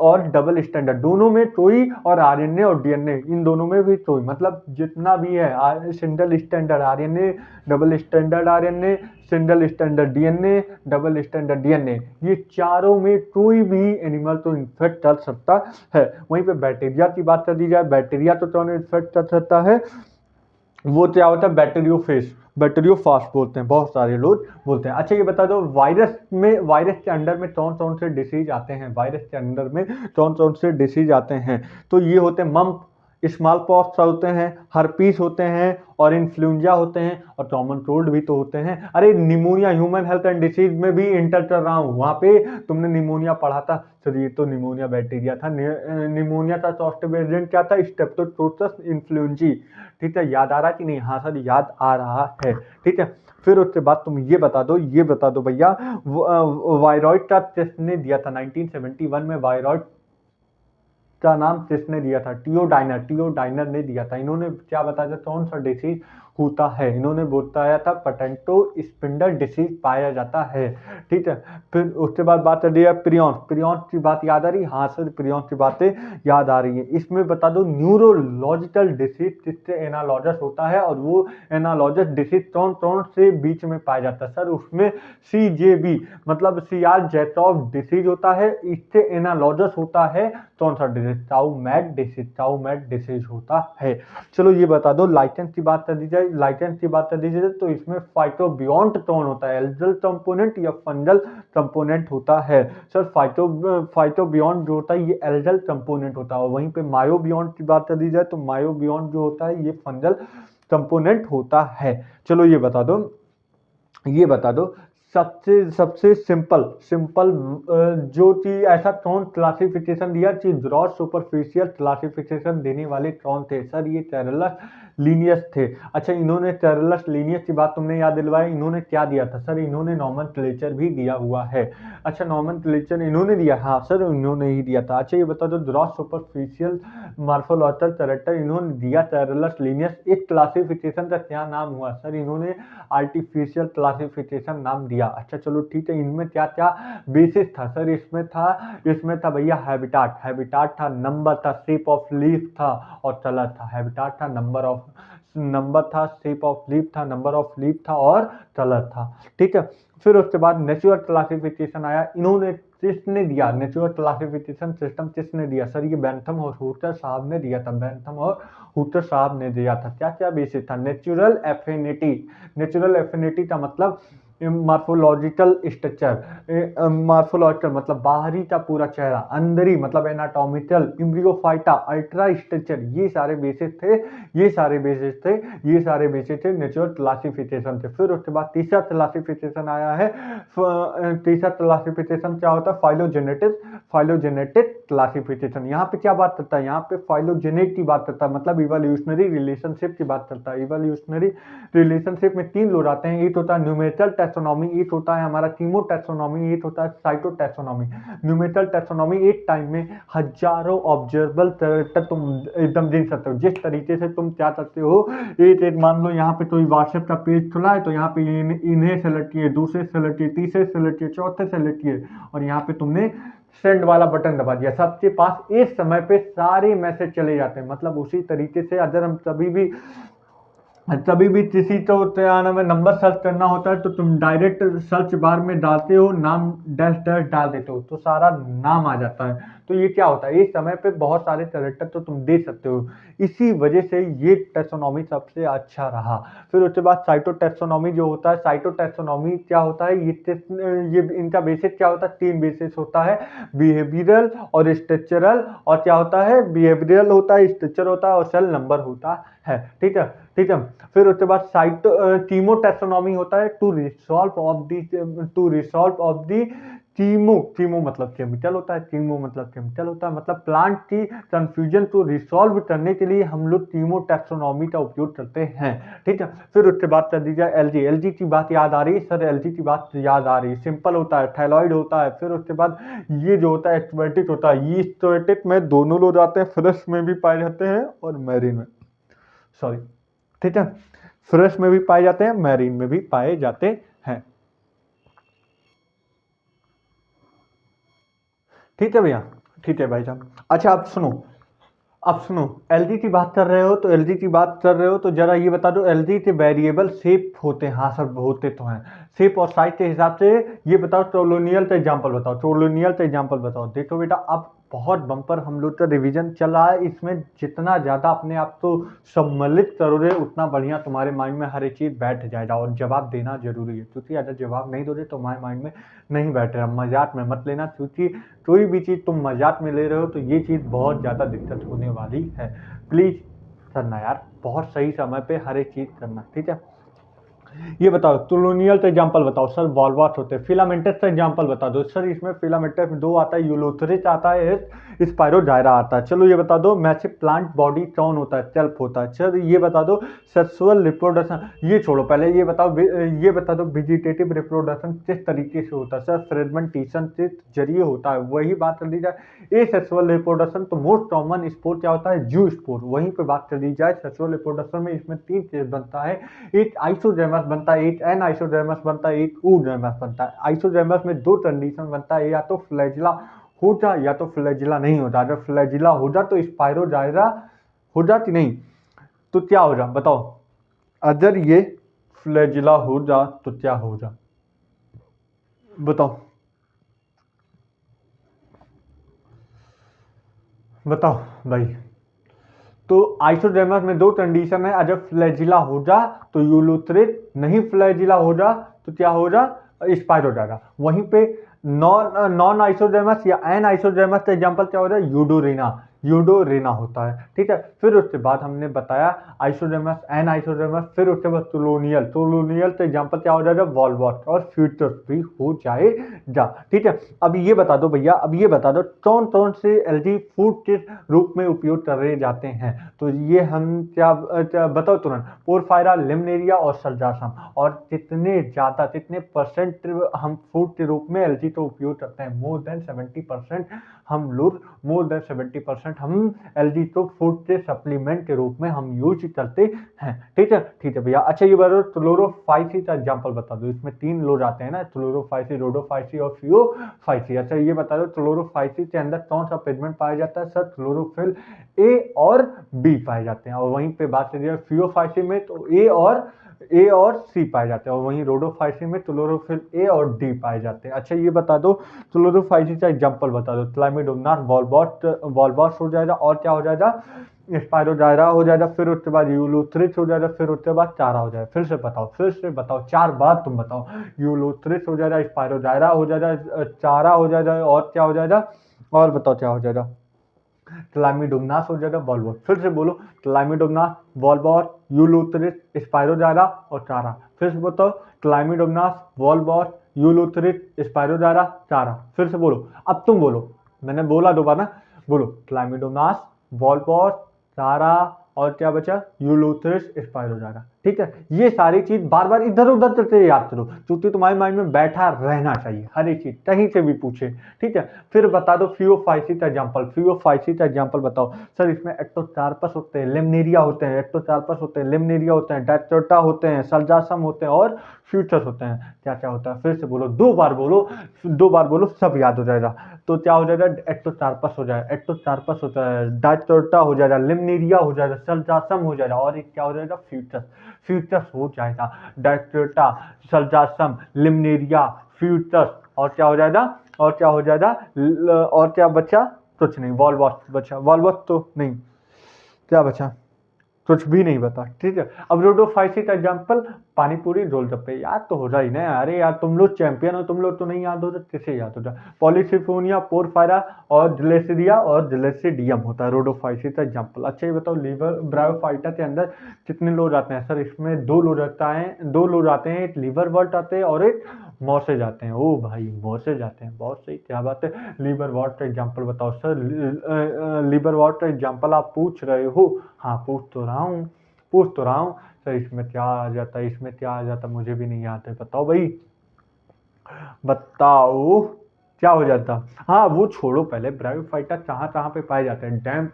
और डबल स्टैंडर्ड, दोनों में कोई, और आरएनए और डीएनए इन दोनों में भी कोई, मतलब जितना भी है single standard RNA, double standard RNA, single standard DNA, double standard DNA, ये चारों में कोई भी एनिमल तो इन्फेक्ट कर सकता है। वहीं पे बैक्टीरिया की बात कर दी जाए, बैक्टीरिया तो कौन इन्फेक्ट कर सकता है? वो क्या होता है? बैक्टीरियोफेज, बैक्टीरियोफास्ट बोलते हैं, बहुत सारे लोग बोलते हैं। अच्छा ये बता दो, वायरस के अंडर में कौन कौन से डिसीज आते हैं? वायरस के अंडर में कौन कौन से डिसीज आते हैं? तो ये होते हैं मम्प, स्मॉल पॉक्स होते हैं, हर्पीस होते हैं, और इन्फ्लुएंजा होते हैं, और कॉमन कोल्ड भी तो होते हैं। अरे pneumonia, human health and disease में भी इंटर कर रहा हूँ, वहाँ पे तुमने निमोनिया पढ़ा था सर। ये तो निमोनिया बैक्टीरिया था। निमोनिया का फर्स्ट वेरिएंट क्या था? स्ट्रेप्टोकोकस इन्फ्लुएंजी, ठीक है। याद आ रहा है कि नहीं? हाँ सर याद आ रहा है, ठीक है। फिर उसके बाद तुम ये बता दो भैया, वायरॉइड का टेस्ट ने दिया था 1971 में, वायरॉइड का नाम किसने दिया था? टियोडाइनर ने दिया था। इन्होंने क्या बताया था? कौन सा डिसीज होता है? इन्होंने बताया था पटेंटो स्पिंडल डिसीज पाया जाता है, ठीक है। फिर उसके बाद बात कर लिया प्रियॉन्स की बात याद आ रही? हाँ सर प्रियॉन्स की बातें याद आ रही है। इसमें बता दो न्यूरोलॉजिकल डिसीज किससे एनालॉजस होता है, और वो एनालॉजस डिसीज कौन से बीच में पाया जाता है? सर उसमें CJB मतलब सीआर जैकब डिसीज होता है, इससे एनालॉजस होता है कौन सा डिसीज? चाउमैट डिसीज होता है। चलो ये बता दो, लाइकेंस की बात कर दी जाए, तो इसमें फाइटोबियॉन्ट कौन होता है? एल्गल कंपोनेंट या फंगल कंपोनेंट होता है? सर फाइटोबियॉन्ट जो होता है ये एल्गल कंपोनेंट होता है। वहीं पे मायोबियॉन्ट की बात कर दी जाए तो मायोबियॉन्ट जो होता है ये फंगल कंपोनेंट होता है। चलो ये बता दो सबसे सिंपल जो चीज ऐसा कौन क्लासिफिकेशन दिया कि ग्रॉस सुपरफिशियल क्लासिफिकेशन देने वाले कौन थे? सर ये लीनियस थे। अच्छा, इन्होंने टेरलस लीनियस की बात तुमने याद दिलवाई, इन्होंने क्या दिया था सर, इन्होंने नॉमेनक्लेचर भी दिया हुआ है। अच्छा, नॉमेनक्लेचर इन्होंने दिया, हाँ सर इन्होंने ही दिया था। अच्छा ये बता दो ग्रॉस सुपरफिशियल मॉर्फोलॉजिकल कैरेक्टर इन्होंने दिया टेरलस लीनियस, एक क्लासिफिकेशन का क्या नाम हुआ सर, इन्होंने आर्टिफिशियल क्लासिफिकेशन नाम दिया। अच्छा चलो ठीक है, इनमें क्या क्या बेसिस था सर, इसमें था भैया हैबिटाट था, नंबर था, शेप ऑफ लीफ था और कलर था। हैबिटाट था, नंबर था, शेप ऑफ लीफ था, नंबर ऑफ लीफ था और कलर था। ठीक है, फिर उसके बाद नेचुरल क्लासिफिकेशन आया, इन्होंने किसने दिया नेचुरल क्लासिफिकेशन सिस्टम, किसने दिया सर, ये बेंथम और हुटर साहब ने दिया था, बेंथम और हुटर साहब ने दिया था। क्या क्या बेसिस था, नेचुरल एफिनिटी का मतलब मार्फोलॉजिकल स्ट्रक्चर, मार्फोलॉजिकल मतलब बाहरी का पूरा चेहरा, अंदरी मतलब एनाटॉमिकल, इम्ब्रियोफाइटा, अल्ट्रा स्ट्रक्चर, ये सारे बेसिस थे नेचुरल क्लासिफिकेशन थे। फिर उसके बाद तीसरा क्लासिफिकेशन आया है, तीसरा क्लासिफिकेशन क्या होता है, फाइलोजेनेटिक क्लासिफिकेशन। यहाँ पे क्या बात करता है, यहाँ पे फाइलोजेनेट की बात करता है, मतलब इवोल्यूशनरी रिलेशनशिप की बात करता है। इवोल्यूशनरी रिलेशनशिप में 3 लोग आते हैं, एक होता है न्यूमेरिकल टैक्सोनॉमी, एक होता है हमारा कीमो टैक्सोनॉमी, एक होता है साइटो टैक्सोनॉमी। न्यूमेरिकल टैक्सोनॉमी एक टाइम में हजारों ऑब्जर्वेबल कैरेक्टर तुम एकदम गिन सकते हो, जिस तरीके से तुम क्या करते हो, एक मान लो यहाँ पे कोई व्हाट्सएप का पेज खुला है तो यहाँ पे इन्हें सेलेक्ट किए, दूसरे सेलेक्ट किए, तीसरे सेलेक्ट किए, चौथे सेलेक्ट किए और यहाँ पे तुमने सेंड वाला बटन दबा दिया, सबके पास इस समय पे सारे मैसेज चले जाते हैं। मतलब उसी तरीके से अगर हम कभी भी किसी को क्या नाम है नंबर सर्च करना होता है तो तुम डायरेक्ट सर्च बार में डालते हो, नाम डैश डैश डाल देते हो तो सारा नाम आ जाता है। तो ये क्या होता है, इस समय पे बहुत सारे कैरेक्टर तो तुम दे सकते हो, इसी वजह से ये टैक्सोनॉमी सबसे अच्छा रहा। फिर उसके बाद साइटो टैक्सोनॉमी जो होता है, साइटो टैक्सोनॉमी क्या होता है, ये इनका बेसिस क्या होता है, 3 बेसिस होता है, बिहेवियरल और स्ट्रक्चरल, और क्या होता है, बिहेवियरल होता है, स्ट्रक्चर होता है और सेल नंबर होता है। ठीक है, ठीक है। फिर उसके बाद कीमो टैक्सोनॉमी होता है, to resolve of the chemo मतलब केमिकल होता है, कीमो मतलब केमिकल होता है, मतलब प्लांट की कंफ्यूजन को रिसॉल्व करने के लिए हम लोग कीमो टैक्सोनॉमी का उपयोग करते हैं। ठीक है, फिर उसके बाद कर दीजिए एलजी की बात याद आ रही है सर, एलजी की बात याद आ रही है, सिंपल होता है, थायलॉइड होता है। फिर उसके बाद ये जो होता है एक्सोटिक होता है, ये एक्सोटिक में दोनों लोग आते हैं, फ्रेश में भी पाए जाते हैं और मैरीन में, सॉरी, ठीक है, फ्रेश में भी पाए जाते हैं, मैरीन में भी पाए जाते हैं। ठीक है भैया, ठीक है भाई साहब। अच्छा अब सुनो, एलजी की बात कर रहे हो तो जरा ये बता दो, एलजी के वेरिएबल शेप होते हैं, हाँ सर होते तो हैं, शेप और साइज के हिसाब से। ये बताओ टोलोनियल का एग्जांपल बताओ। देखो बेटा, अब बहुत बम्पर हम लोग का रिवीजन चल रहा है, इसमें जितना ज़्यादा अपने आप को सम्मिलित करोगे उतना बढ़िया तुम्हारे माइंड में हर एक चीज़ बैठ जाएगा, और जवाब देना जरूरी है, क्योंकि अगर जवाब नहीं दोगे तो तुम्हारे माइंड में नहीं बैठ रहा। मजाक में मत लेना, क्योंकि कोई भी चीज़ तुम मजाक में ले रहे हो तो ये चीज़ बहुत ज़्यादा दिक्कत होने वाली है। प्लीज़ करना यार, बहुत सही समय पे हर एक चीज़ करना, ठीक है। ये बताओ टोलोनियल का एग्जांपल बताओ सर, वॉल्वाट होते हैं। फिलामेंटस का एग्जांपल बता दो सर, इसमें फिलामेंटस में 2 आता है, यूलोथरिस आता है, स्पायरोजायरा आता है। चलो ये बता दो मैसिव प्लांट बॉडी कौन होता है, सेल्फ होता है। चलो ये बता दो सेक्सुअल रिप्रोडक्शन, ये छोड़ो, पहले ये बता दो वेजिटेटिव रिप्रोडक्शन किस तरीके से होता है सर, फ्रेगमेंटेशन के जरिए होता है, वही बात कर दी जाए। ए सेक्सुअल रिप्रोडक्शन तो मोस्ट कॉमन स्पोर क्या होता है, जू स्पोर, वहीं पे बात कर दी जाए। सेक्सुअल रिप्रोडक्शन में इसमें 3 चीज बनता है, एक आइसोडर्मस बनता है, एक एन आइसोडर्मस बनता है, एक ऊडर्मस बनता है। आइसोडर्मस में 2 कंडीशन बनता है, या तो फ्लैजिला हो जा या तो फ्लैजिला नहीं हो जा। अगर फ्लैजिला हो जा तो स्पायरोजायरा हो जाती नहीं, तो क्या हो जा बताओ, अगर ये फ्लैजिला हो जा तो क्या हो जा बताओ भाई। तो आइसोडर्मस में 2 कंडीशन है, अगर फ्लैजिला हो जा तो यूलोथ्रिट, नहीं फ्लैजिला हो जा तो क्या हो जा, स्पायरोजायरा। वहीं पे नॉन आइसोडर्मस या एन आइसोडर्मस का एग्जांपल क्या हो जाए, यूडोरिना। यूडोरेना होता है, ठीक है। फिर उसके बाद हमने बताया आइसोडर्मस, एन आइसोडर्मस, फिर उसके बाद टोलोनियल, टोलोनियल तो एग्जाम्पल क्या हो जाएगा, वॉल्वॉट, और फ्यूचर भी हो जाएगा, ठीक है। अब ये बता दो भैया, अब ये बता दो कौन कौन से एल्गी फूड के रूप में उपयोग करे जाते हैं, तो ये हम क्या बताओ तुरंत, पोरफायरा, लिमनेरिया और सर्जासम, और कितने परसेंट हम फूड के रूप में एल्गी का उपयोग करते हैं, मोर देन 70% हम लोग, मोर देन 70% हम एल्गी को फूड के सप्लीमेंट के रूप में हम यूज करते हैं, ठीक है भैया। अच्छा ये बताओ क्लोरोफाइसी का एग्जाम्पल बता दो, इसमें 3 लोग आते हैं ना, क्लोरोफाइसी, रोडोफाइसी और फियोफाइसी। अच्छा ये बता दो क्लोरोफाइसी के अंदर कौन सा पिगमेंट पाया जाता है, सर क्लोरोफिल ए और बी पाए जाते हैं, और वहीं पे बात करिए फियोफाइसी में तो ए और सी पाए जाते हैं, और वहीं रोडोफाइसी में क्लोरोफिल ए और डी पाए जाते हैं। अच्छा ये बता दो क्लोरोफाइसी का एग्जाम्पल बता दो, क्लाइमिडोमोनास, वॉलबॉट हो जाएगा, और क्या हो जाएगा, स्पायरोजाइरा हो जाएगा, फिर उसके बाद यूलोथ्रिस हो जाएगा, फिर उसके बाद चारा हो जाएगा। फिर से बताओ 4 बार तुम बताओ, यूलोथ्रिस हो जाएगा, स्पायरोजाइरा हो जाएगा, चारा हो जाएगा, और क्या हो जाएगा, और बताओ क्या हो जाएगा, क्लाइमिडोमोनास हो जाएगा, वॉल्वॉट। फिर से बोलो, क्लाइमिडोमोनास, वॉल्वॉट, यूलोथ्रिस, स्पायरोजाइरा और चारा। फिर से बताओ, क्लाइमिडोमोनास, वॉल्वॉट, यूलोथ्रिस, स्पायरोजाइरा, चारा। फिर से बोलो, अब तुम बोलो, मैंने बोला दोबारा, बोलो क्लाइमिडोमोनास, वॉल्वॉट, चारा, और क्या बचा, यूलोथ्रिस, स्पायरोजाइरा, ठीक है। ये सारी चीज बार बार इधर उधर करके याद करो, क्योंकि तुम्हारे माइंड में बैठा रहना चाहिए हर एक चीज, कहीं से भी पूछे, ठीक है। फिर बता दो फियोफाइसी का एग्जाम्पल, फियोफाइसी का एग्जाम्पल बताओ, सर इसमें एक्टोचार्पस होते हैं, लिमनेरिया होते हैं, एक्टोचार्पस होते हैं, लिमनेरिया होते हैं, डायस्ट्रोटा होते हैं, सल्जासम होते हैं, और फ्यूचर्स होते हैं। क्या क्या होता है, फिर से बोलो, 2 बार बोलो, सब याद हो जाएगा। तो क्या हो जाएगा, एक्टोचार्पस हो जाएगा, एक्टोचार्पस होता है, डायस्ट्रोटा हो जाएगा, लिमनेरिया हो जाएगा, सल्जासम हो जाएगा, और एक क्या हो जाएगा, फ्यूचर्स, फ्यूचर्स हो जाएगा, डायस्ट्रोटा, सल्जासम, लिमनेरिया, फ्यूचर्स, और क्या हो जाएगा, और क्या हो जाएगा, और क्या बचा, कुछ नहीं, वॉल्वॉट बचा, वॉल्वॉट तो नहीं, क्या बचा, कुछ भी नहीं बता, ठीक है। अब रोडोफाइसी का एग्जाम्पल, पानीपुरी, गोलगप्पे, याद तो हो रहा ही ना, अरे यार तुम लोग चैंपियन हो, तुम लोग तो नहीं याद हो तो किसे याद होता, पॉलीसिफोनिया, पोरफायरा और जिलेसिडिया और जिलेसिडियम होता है रोडोफाइसी का एग्जाम्पल। अच्छा ये बताओ, लीवर ब्रायोफाइटा के अंदर कितने लोग आते हैं, सर इसमें 2 लोग आता है, 2 लोग आते हैं, एक लीवर वर्ट आते हैं और एक मौसे जाते हैं, ओ भाई मौसे जाते हैं, बहुत सही, क्या बात है। लीवर वॉट का एग्जाम्पल बताओ, सर लीवर वॉट का एग्जाम्पल आप पूछ रहे हो, हाँ पूछ तो रहा हूँ, सर इसमें क्या आ जाता है, इसमें क्या आ जाता है, मुझे भी नहीं आता है, बताओ भाई, बताओ क्या हो जाता। हाँ वो छोड़ो, पहले ब्रायोफाइटा कहाँ कहाँ पे पाए जाते हैं, डैम्प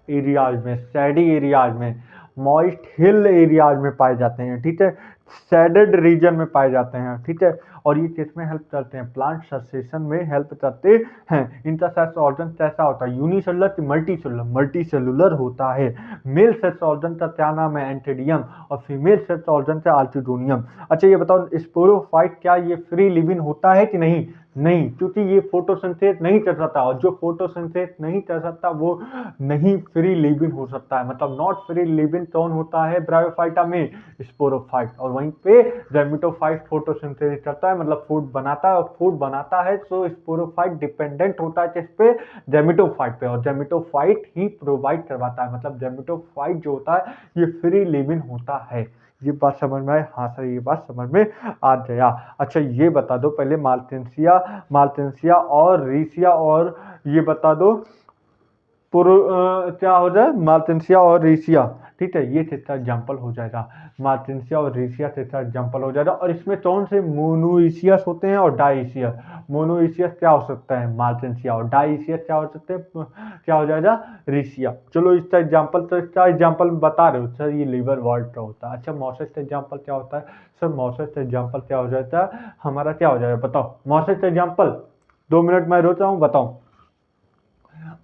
एरियाज में, सैडी एरियाज में, मॉइस्ट हिल एरियाज में पाए जाते हैं, ठीक है, सैडेड रीजन में पाए जाते हैं, ठीक है। और ये किस में हेल्प करते हैं, प्लांट ससेशन में हेल्प करते हैं। इनका सेक्स ऑर्गन कैसा होता है, यूनिसेलुलर कि मल्टीसेलुलर, मल्टीसेलुलर होता है। मेल सेक्स ऑर्गन का क्या नाम है, एंटेडियम, और फीमेल सेक्स ऑर्गन का आल्टिडोनियम। अच्छा ये बताओ, स्पोरोफाइट क्या ये फ्री लिविंग होता है कि नहीं, नहीं, क्योंकि ये फोटोसिंथेसिस नहीं कर सकता, और जो फोटोसिंथेसिस नहीं कर सकता वो नहीं फ्री लिविंग हो सकता है, मतलब नॉट फ्री लिविंग कौन होता है ब्रायोफाइटा में, स्पोरोफाइट, और वहीं पे जर्मिटोफाइट फोटोसिंथेसिस करता है, मतलब फूड बनाता है, और फूड बनाता है तो स्पोरोफाइट डिपेंडेंट होता है किस पे, जर्मिटोफाइट पे, और जर्मिटोफाइट ही प्रोवाइड करवाता है, मतलब जर्मिटोफाइट जो होता है ये फ्री लिविंग होता है। ये बात समझ में आए, हाँ सर ये बात समझ में आ गया। अच्छा ये बता दो पहले, माल्टेंसिया और रीसिया, और ये बता दो क्या हो जाए, मार्टेंसिया और रीसिया, ठीक है, ये इसका एग्जाम्पल हो जाएगा, मार्टेंसिया और रीसिया इसका एग्जाम्पल हो जाएगा। और इसमें कौन से मोनोइसियस होते हैं और डाइसियस, मोनोइसियस क्या हो सकता है, मार्टेंसिया, और डाइसियस क्या हो सकते हैं, क्या हो जाएगा, रीसिया। चलो इसका एग्जाम्पल, तो इसका एग्जाम्पल बता रहे हो सर ये लीवर वॉल्ट का होता है। अच्छा मॉसेस का एग्जाम्पल क्या होता है, सर मॉसेस का एग्जाम्पल क्या हो जाता है हमारा, क्या हो जाएगा बताओ, मॉसेस का एग्जाम्पल, 2 मिनट मैं रोक रहा हूँ, बताओ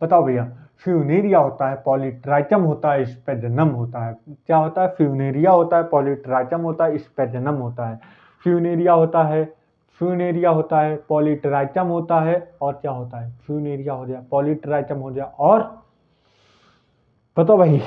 बताओ भैया। फ्यूनेरिया होता है, पॉलीट्राइचम होता है, स्पेजनम होता है, क्या होता है, फ्यूनेरिया होता है, पॉलीट्राइचम होता है, स्पेजनम होता है, फ्यूनेरिया होता है, फ्यूनेरिया होता है, पॉलीट्राइचम होता है, और क्या होता है, फ्यूनेरिया हो गया, पॉलीट्राइचम हो गया, और बताओ भाई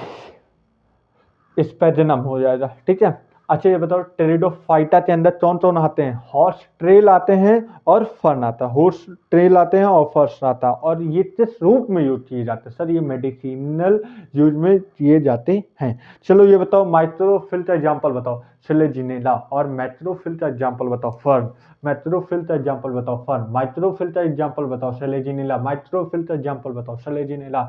स्पेजनम हो जाएगा, ठीक है। अच्छा ये बताओ टेरिडोफाइटा के अंदर कौन कौन आते हैं? हॉर्स ट्रेल आते हैं और फर्न आता है। हॉर्स ट्रेल आते हैं और फर्न आता है। और ये किस रूप में यूज किए जाते हैं? सर ये मेडिसिनल यूज में किए जाते हैं। चलो ये बताओ माइक्रोफिल का एग्जाम्पल बताओ। सिलेजिनेला। और मैक्रोफिल का एग्जाम्पल बताओ। फर्न। मैक्रोफिल का एग्जाम्पल बताओ। फर्न। माइक्रोफिल का एग्जाम्पल बताओ। सिलेजिनेला। माइक्रोफिल का एग्जाम्पल बताओ। सिलेजिनेला।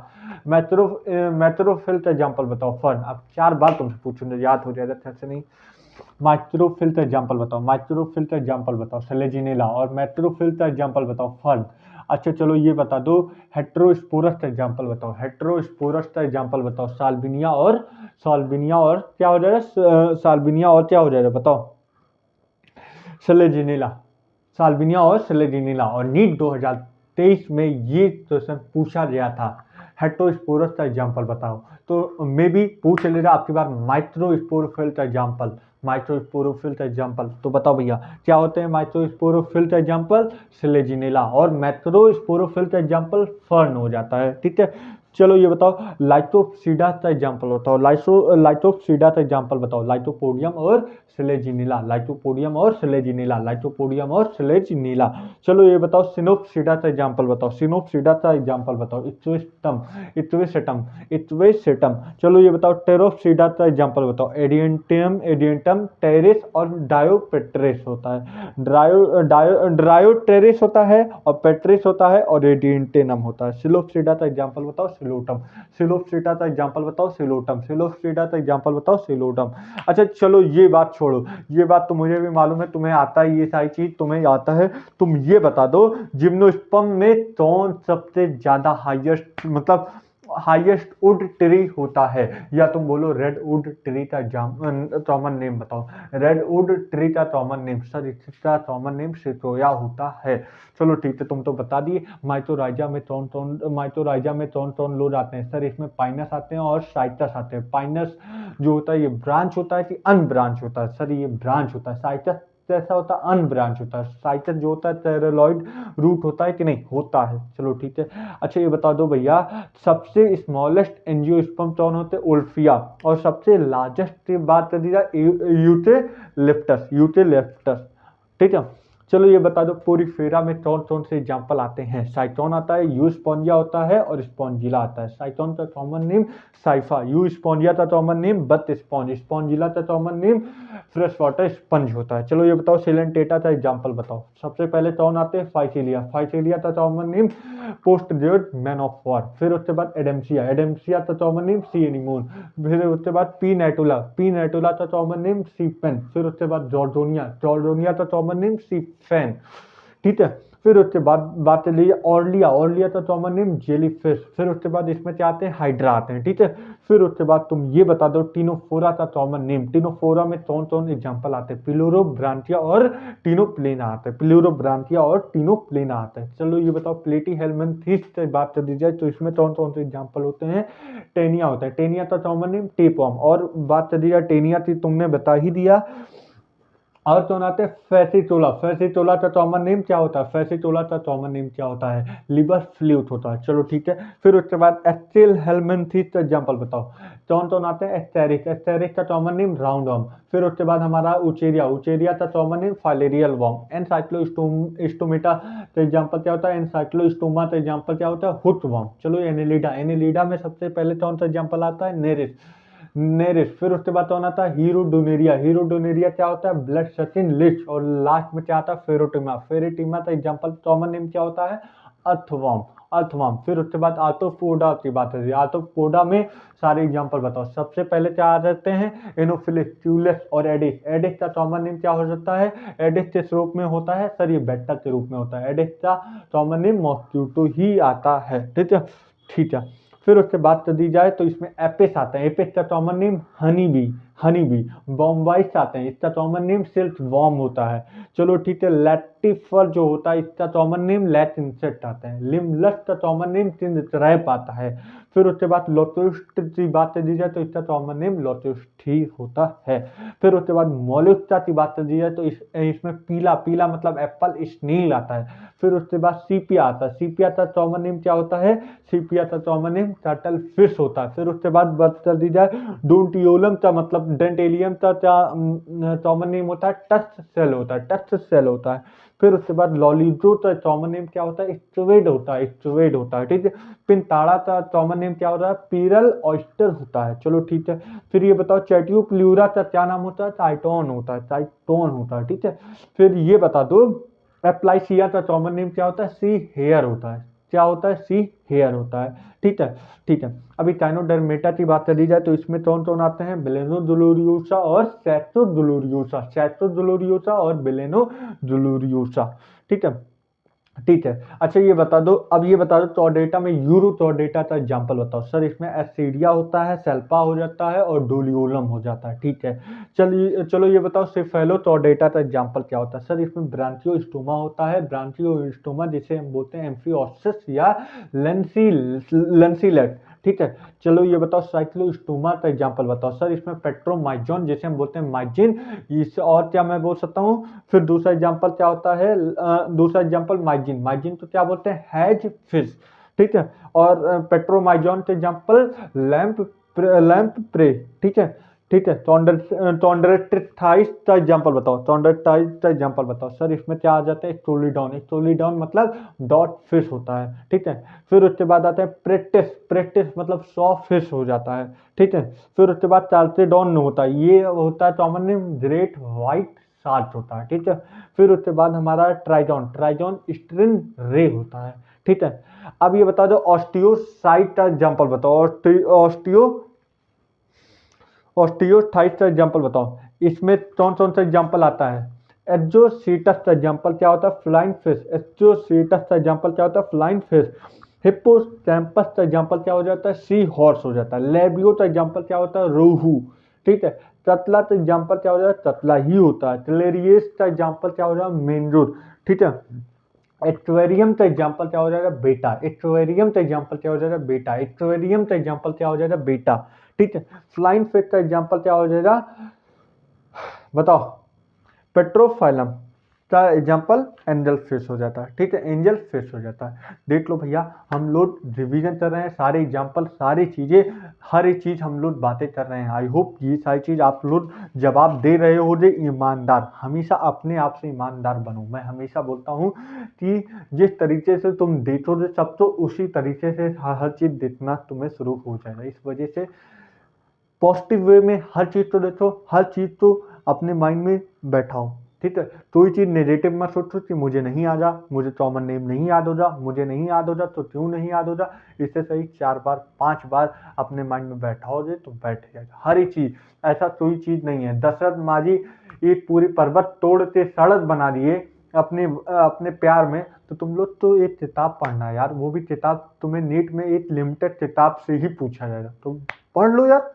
मैक्रोफिल का एग्जाम्पल बताओ। फर्न। अब 4 बार तुमसे पूछूंगा, याद हो जाएगा अच्छे से नहीं। माइक्रोफिल का एग्जाम्पल बताओ। माइक्रोफिल का एग्जाम्पल बताओ। सेलेजिनेला। और मैक्रोफिल का एग्जाम्पल बताओ। फर्न। अच्छा चलो ये बता दो हेट्रोस्पोरस का एग्जाम्पल बताओ। हेट्रोस्पोरस का एग्जाम्पल बताओ। साल्विनिया और क्या हो जाएगा? साल्विनिया और क्या हो जाएगा बताओ? सेलेजिनेला। साल्विनिया और सेलेजिनेला। और नीट 2023 में ये क्वेश्चन पूछा गया था। हेट्रोस्पोरस का एग्जाम्पल बताओ। तो मे भी पूछ लेगा आपकी बार माइक्रोस्पोरोफिल का एग्जाम्पल। माइक्रोस्पोरोफिल का एग्जाम्पल तो बताओ भैया क्या होते हैं माइक्रोस्पोरोफिल का एग्जाम्पल? सिलेजिनेला। और मैक्रोस्पोरोफिल का एग्जाम्पल फर्न हो जाता है। ठीक है। चलो ये बताओ लाइटोप्सिडा का एग्जाम्पल बताओ। लाइटोप्सिडा का एग्जाम्पल बताओ। लाइटोपोडियम और सिलेजिनेला। लाइटोपोडियम और सिलेजिनेला। लाइटोपोडियम और सिलेजिनेला। चलो ये बताओ सिनोप्सिडा का एग्जाम्पल बताओ। सिनोप्सिडा का एग्जाम्पल बताओ। इक्वेस्टम। इक्वेसेटम। इक्वेसेटम। चलो ये बताओ टेरोप्सिडा का एग्जाम्पल बताओ। एडियंटम टेरिस और डायोपेट्रिस होता है। ड्रायोटेरिस होता है और पेट्रिस होता है और एडियंटेनम होता है। सिलोप्सिडा का एग्जाम्पल बताओ। सिलोटम। सिलोप्सिडा का एग्जाम्पल बताओ। सिलोटम। सिलोप्सिडा का एग्जाम्पल बताओ। सिलोटम। अच्छा चलो ये बात छोड़ो, ये बात तो मुझे भी मालूम है, तुम्हें आता है, ये सारी चीज तुम्हें आता है। तुम ये बता दो जिम्नोस्पर्म में कौन सबसे ज्यादा हाईएस्ट मतलब हाईएस्ट वुड ट्री होता है? या तुम बोलो रेड वुड ट्री का कॉमन नेम बताओ। रेड वुड ट्री का कॉमन नेम सर इसका कॉमन नेम सिकोया होता है। चलो ठीक है तुम तो बता दिए। माइटोराइजा में कौन कौन लोग आते हैं? सर इसमें पाइनस आते हैं और साइटस आते हैं। पाइनस जो होता है ये ब्रांच होता है कि अनब्रांच होता है? सर ये ब्रांच होता है। साइटस ऐसा होता है अनब्रांच होता है। साइटस जो होता है टेरेलॉइड रूट होता है कि नहीं? होता है। चलो ठीक है। अच्छा ये बता दो भैया सबसे स्मॉलेस्ट एंजियोस्पर्म कौन होते हैं? उल्फिया। और सबसे लार्जेस्ट की बात कर दी जाए यूटेलेप्टस। यूटेलेप्टस। ठीक है। चलो ये बता दो पोरीफेरा में कौन कौन से एग्जाम्पल आते हैं? साइटोन आता है, यू स्पॉन्जिया होता है और स्पॉन्जिला आता है। साइटोन का common name cipher. You Spongia का कॉमन नेम बत स्पॉन्ज। स्पॉन्जिला का common name fresh water sponge होता है। चलो ये बताओ सिलेंटेटा का एग्जाम्पल बताओ। सबसे पहले कौन आते हैं? फाइसिलिया। फाइसिलिया का common name post date man of war. फिर उसके बाद एडेम्सिया। एडेम्सिया का कॉमन नेम सी एनिमोन। फिर उसके बाद पी नेटुला। पी नेटुला का कॉमन नेम सी पेन। फिर उसके बाद जॉर्डोनिया। जॉर्डोनिया का कॉमन नेम सी फैन। ठीक है। फिर उसके बाद बात चलिए ऑर्लिया। ऑर्लिया का कॉमन नेम जेलीफिश। फिर उसके बाद इसमें क्या आते हैं? हाइड्रा आते हैं। ठीक है। फिर उसके बाद तुम ये बता दो टीनोफोरा का कॉमन नेम। टीनोफोरा में कौन कौन एग्जाम्पल आते हैं? पिलोरोब्रांटिया और टीनोप्लेना आते हैं। पिलोरोब्रांटिया और टीनोप्लेना आते हैं। चलो ये बताओ प्लेटी हेलमिंथेस की बात कर दी जाए तो इसमें कौन कौन से एग्जाम्पल होते हैं? टेनिया होता है। टेनिया का कॉमन नेम टेपवर्म। और बात कर दी जाए टेनिया की तुमने बता ही दिया। और कौन आते हैं? फैसिटोला। फैसिटोला का कॉमन नेम क्या होता है? फैसिटोला का कॉमन नेम क्या होता है? लिवर फ्लूट होता है। चलो ठीक है। फिर उसके बाद एस्टेल हेलमिंथेस का एग्जाम्पल बताओ। कौन कौन आते हैं? एस्टेरिक। एस्टेरिक का कॉमन नेम राउंड वर्म। फिर उसके बाद हमारा उचेरिया। उचेरिया का कॉमन नेम फाइलेरियल वर्म। एनसाइक्लोस्टोमेटा का एग्जाम्पल क्या होता है? एनसाइक्लोस्टोमा का एग्जाम्पल क्या होता है? Hook worm. चलो एनिलिडा। एनिलिडा में सबसे पहले कौन सा एग्जाम्पल आता है? नेरिस। नेरिस। फिर उसके बाद कौन आता है? हीरोडोनेरिया। हीरोडोनेरिया क्या होता है? ब्लड सचिन लिच। और लास्ट में क्या आता है? फेरोटिमा। फेरेटिमा का एग्जाम्पल कॉमन नेम क्या होता है? अर्थवर्म। अर्थवर्म। फिर उसके बाद आर्थ्रोपोडा की बात है। आर्थ्रोपोडा में सारे एग्जाम्पल बताओ। सबसे पहले क्या आ जाते हैं? एनोफिलिस, ट्यूलिस और एडिस। एडिस का कॉमन नेम क्या हो सकता है? एडिस किस रूप में होता है? सर ये बेटा के रूप में होता है। एडिस का कॉमन नेम मॉस्क्यूटो ही आता है। ठीक है। ठीक है। फिर उसके बाद कर दी जाए तो इसमें एपिस आते हैं। एपिस का common name honey bee. Honey bee. बॉम्बाइस आते हैं। इसका कॉमन नेम सिल्क वॉर्म होता है। चलो ठीक है। लैटिफर जो होता है इसका कॉमन नेम लैट इंसेक्ट आता है। लिमलस का कॉमन नेम ट्रैप आता है। फिर उसके बाद लोटोस्ट की बात कर दी जाए तो इसका कॉमन नेम लोटोस्ट ही होता है। फिर उसके बाद मोलस्का की बात कर दी जाए तो इसमें पीला पीला मतलब एप्पल स्नेल आता है। फिर उसके बाद सीपिया आता है। सीपिया का कॉमन नेम क्या होता है? सीपिया का कॉमन नेम टर्टल फिश होता है। फिर उसके बाद बात कर दी जाए डोंटियोलम का मतलब डेंटेलियम का क्या कॉमन नेम होता है? टस्ट सेल होता है, टस्ट सेल होता है। फिर उसके बाद लॉलीजो का कॉमन नेम क्या होता है? स्ट्रोवेड होता है, स्ट्रोवेड होता है, ठीक है। पिंताड़ा का कॉमन नेम क्या होता है? पीरल ऑयस्टर होता है। चलो ठीक है। फिर ये बताओ चैट्यूप्लूरा का क्या नाम होता है? टाइटोन होता है, टाइटोन होता है, ठीक है। फिर ये बता दो एप्लाइसिया का कॉमन नेम क्या होता है? सी हेयर होता है। क्या होता है? सी हेयर होता है, ठीक है। ठीक है, अभी टाइनोडर्मेटा की बात करी जाए तो इसमें कौन कौन आते हैं? बेलेनोजुलुरियोसा और सैटोजुलुरियोसा, सैटोजुलुरियोसा और बेलेनोजुलुरियोसा, ठीक है। ठीक है, अच्छा ये बता दो, अब ये बता दो चौडेटा में यूरो चौडेटा का एग्जाम्पल बताओ। सर इसमें एसिडिया होता है, सेल्पा हो जाता है और डोलियोलम हो जाता है, ठीक है। चलिए चलो ये बताओ सिफेलो चौडेटा का एग्जाम्पल क्या होता है? सर इसमें ब्रांचियोस्टोमा होता है, ब्रांचियोस्टोमा जिसे हम बोलते हैं एम्फिओसिस या लेंसिलेट, ठीक है। चलो ये बताओ साइक्लोस्टोमा का एग्जाम्पल बताओ। सर इसमें पेट्रोमाइजोन जिसे हम बोलते हैं माइजिन, इस और क्या मैं बोल सकता हूँ? फिर दूसरा एग्जाम्पल क्या होता है? दूसरा एग्जाम्पल माइजिन, माइजिन तो क्या बोलते हैं? हैज फिश, ठीक है। और पेट्रोमाइजोन के एग्जाम्पल लैंप प्रे, ठीक है। ठीक है, टोंड्रेट्रिथाइस का एग्जाम्पल बताओ, टोंड्रेट्राइस का एग्जाम्पल बताओ। सर इसमें क्या आ जाता है? स्टोलीडॉन, स्टोलीडॉन मतलब डॉट फिश होता है, ठीक है। फिर उसके बाद आता है प्रेटिस, प्रेटिस मतलब 100 फिश हो जाता है, ठीक है। फिर उसके बाद चाल्सेडॉन होता है, ये होता है common name great white shark होता है, ठीक है। फिर उसके बाद हमारा ट्राइजॉन, ट्राइजॉन स्ट्रिन रे होता है, ठीक है। अब ये बता दो ऑस्टियोसाइट का एग्जाम्पल बताओ, ऑस्टियोसाइट का एग्जाम्पल बताओ। इसमें कौन कौन सा एग्जाम्पल आता है? एग्जोसीटस का एग्जाम्पल क्या होता है? फ्लाइंग फिश, एग्जोसीटस का एग्जाम्पल क्या होता है? Flying fish. हिप्पोकैम्पस का एग्जाम्पल क्या हो जाता है? सी हॉर्स हो जाता है। लेबियो का एग्जाम्पल क्या होता है? रोहू, ठीक है। कतला का एग्जाम्पल क्या हो जाता है? कतला ही होता है। क्लेरियस का एग्जाम्पल क्या हो जाएगा? मेनजूर, ठीक है। एक्वेरियम का एग्जाम्पल क्या हो जाएगा? बेटा, एक्वेरियम का एग्जाम्पल क्या हो जाएगा? बेटा, एक्वेरियम का एग्जाम्पल क्या हो जाएगा? बेटा, ठीक है। फ्लाइंग फिश का एग्जाम्पल क्या हो जाएगा? बताओ। पेट्रोफाइलम का एग्जाम्पल एंजल फिश हो जाता है, ठीक है, एंजल फिश हो जाता है। देख लो भैया, हम लोग रिवीजन कर रहे हैं, सारे एग्जाम्पल, सारी चीज़ें, हर एक चीज़ हम लोग बातें कर रहे हैं। आई होप ये सारी चीज़ आप लोग जवाब दे रहे हो। जे ईमानदार, हमेशा अपने आप से ईमानदार बनो। मैं हमेशा बोलता हूँ कि जिस तरीके से तुम देखोगे सब, तो उसी तरीके से हर चीज़ देखना तुम्हें शुरू हो जाएगा। इस वजह से पॉजिटिव वे में हर चीज़ तो देखो, हर चीज़ तो अपने माइंड में बैठाओ, ठीक है। कोई चीज़ नेगेटिव मत सोचो कि मुझे नहीं आ जा, मुझे कॉमन नेम नहीं याद हो जा, मुझे नहीं याद हो जा तो क्यों नहीं याद हो जा। इससे सही 4 बार 5 बार अपने माइंड में बैठाओगे तो बैठ जाएगा हर एक चीज़। ऐसा कोई चीज़ नहीं है। दशरथ माजी एक पूरी पर्वत तोड़ के सड़क बना दिए अपने अपने प्यार में। तो तुम लोग तो एक किताब पढ़ना यार, वो भी किताब तुम्हें नीट में एक लिमिटेड किताब से ही पूछा जाएगा, तो पढ़ लो यार।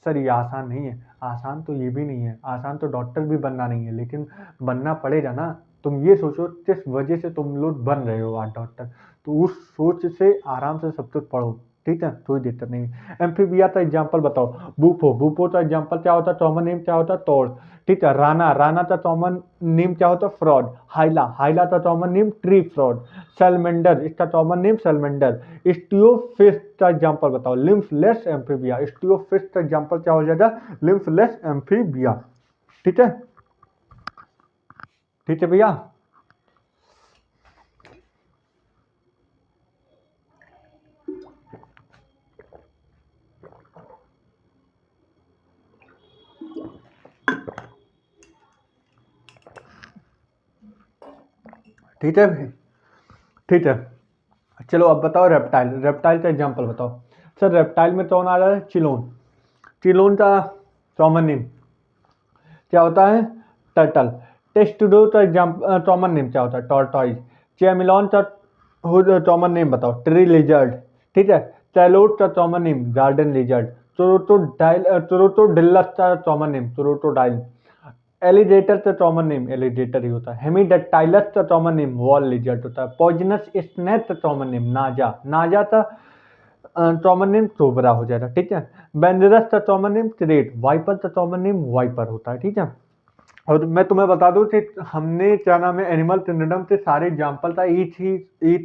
सर ये आसान नहीं है, आसान तो ये भी नहीं है, आसान तो डॉक्टर भी बनना नहीं है, लेकिन बनना पड़ेगा ना। तुम ये सोचो किस वजह से तुम लोग बन रहे हो आज डॉक्टर, तो उस सोच से आराम से सब कुछ पढ़ो, ठीक है, कोई दिक्कत नहीं है। एम्फीबिया का एग्जाम्पल बताओ। बूफो, बूफो का एग्जाम्पल क्या होता है? कॉमन नेम क्या होता है? तोड़, ठीक है। राना, राना का कॉमन नेम क्या होता है? फ्रॉड। हाइला, हाइला का common name tree fraud. Salamander, इसका कॉमन नेम सैलमेंडर। स्टियोफिश का एग्जाम्पल बताओ। लिम्फलेस एम्फीबिया, स्टियोफिश का एग्जाम्पल क्या हो जाएगा? लिम्फलेस एम्फीबिया, ठीक है। ठीक है भैया। ठीक है भाई, ठीक है। चलो अब बताओ रेप्टाइल, रेप्टाइल का एग्जाम्पल बताओ। सर रेप्टाइल में कौन आ रहा है? चिलोन, चिलोन का कॉमन नेम क्या होता है? टर्टल। टेस्टुडो का कॉमन नेम क्या होता है? टॉर्टॉइज। चैमिलॉन का कॉमन नेम बताओ। ट्री लिजर्ड, ठीक है। चैलोट का कॉमन नेम गार्डन लिजर्ड। चोरोटोडिल्लस का कॉमन नेम चोरोटोडाइल। एलिगेटर का कॉमन नेम एलिगेटर ही होता है। हेमीडेक्टाइलस का कॉमन नेम वॉल लिजर्ड होता है। पॉइजनस स्नेक का कॉमन नेम नाजा, नाजा का कॉमन नेम कोबरा हो जाएगा, ठीक है। बेंजरस का कॉमन नेम क्रेट। वाइपर का कॉमन नेम वाइपर होता है, ठीक है। और मैं तुम्हें बता दूं कि हमने क्या नाम है एनिमल किंगडम के सारे एग्जाम्पल का एक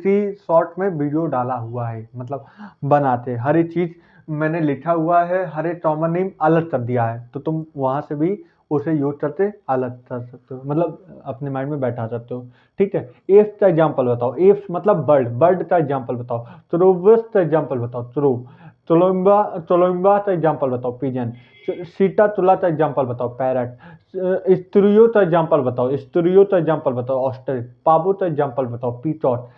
ही शॉर्ट में वीडियो डाला हुआ है, मतलब बनाते हर एक चीज़ मैंने लिखा हुआ है, हर एक कॉमन नेम अलग कर दिया है, तो तुम वहाँ से भी उसे यूज करते अलग कर सकते हो, मतलब अपने माइंड में बैठा सकते हो। ठीक है, एप्स का एग्जाम्पल बताओ। एप्स मतलब बर्ड, बर्ड का एग्जाम्पल बताओ। त्रोवस का एग्जाम्पल बताओ, त्रो। चोलोम्बा, चोलोम्बा का एग्जाम्पल बताओ, पिजन। सीटा तुला का एग्जाम्पल बताओ, पैरट। स्त्रियो का एग्जाम्पल बताओ, स्त्रियो का एग्जाम्पल बताओ, ऑस्ट्रिच। पाबो का एग्जाम्पल बताओ, पीकॉक।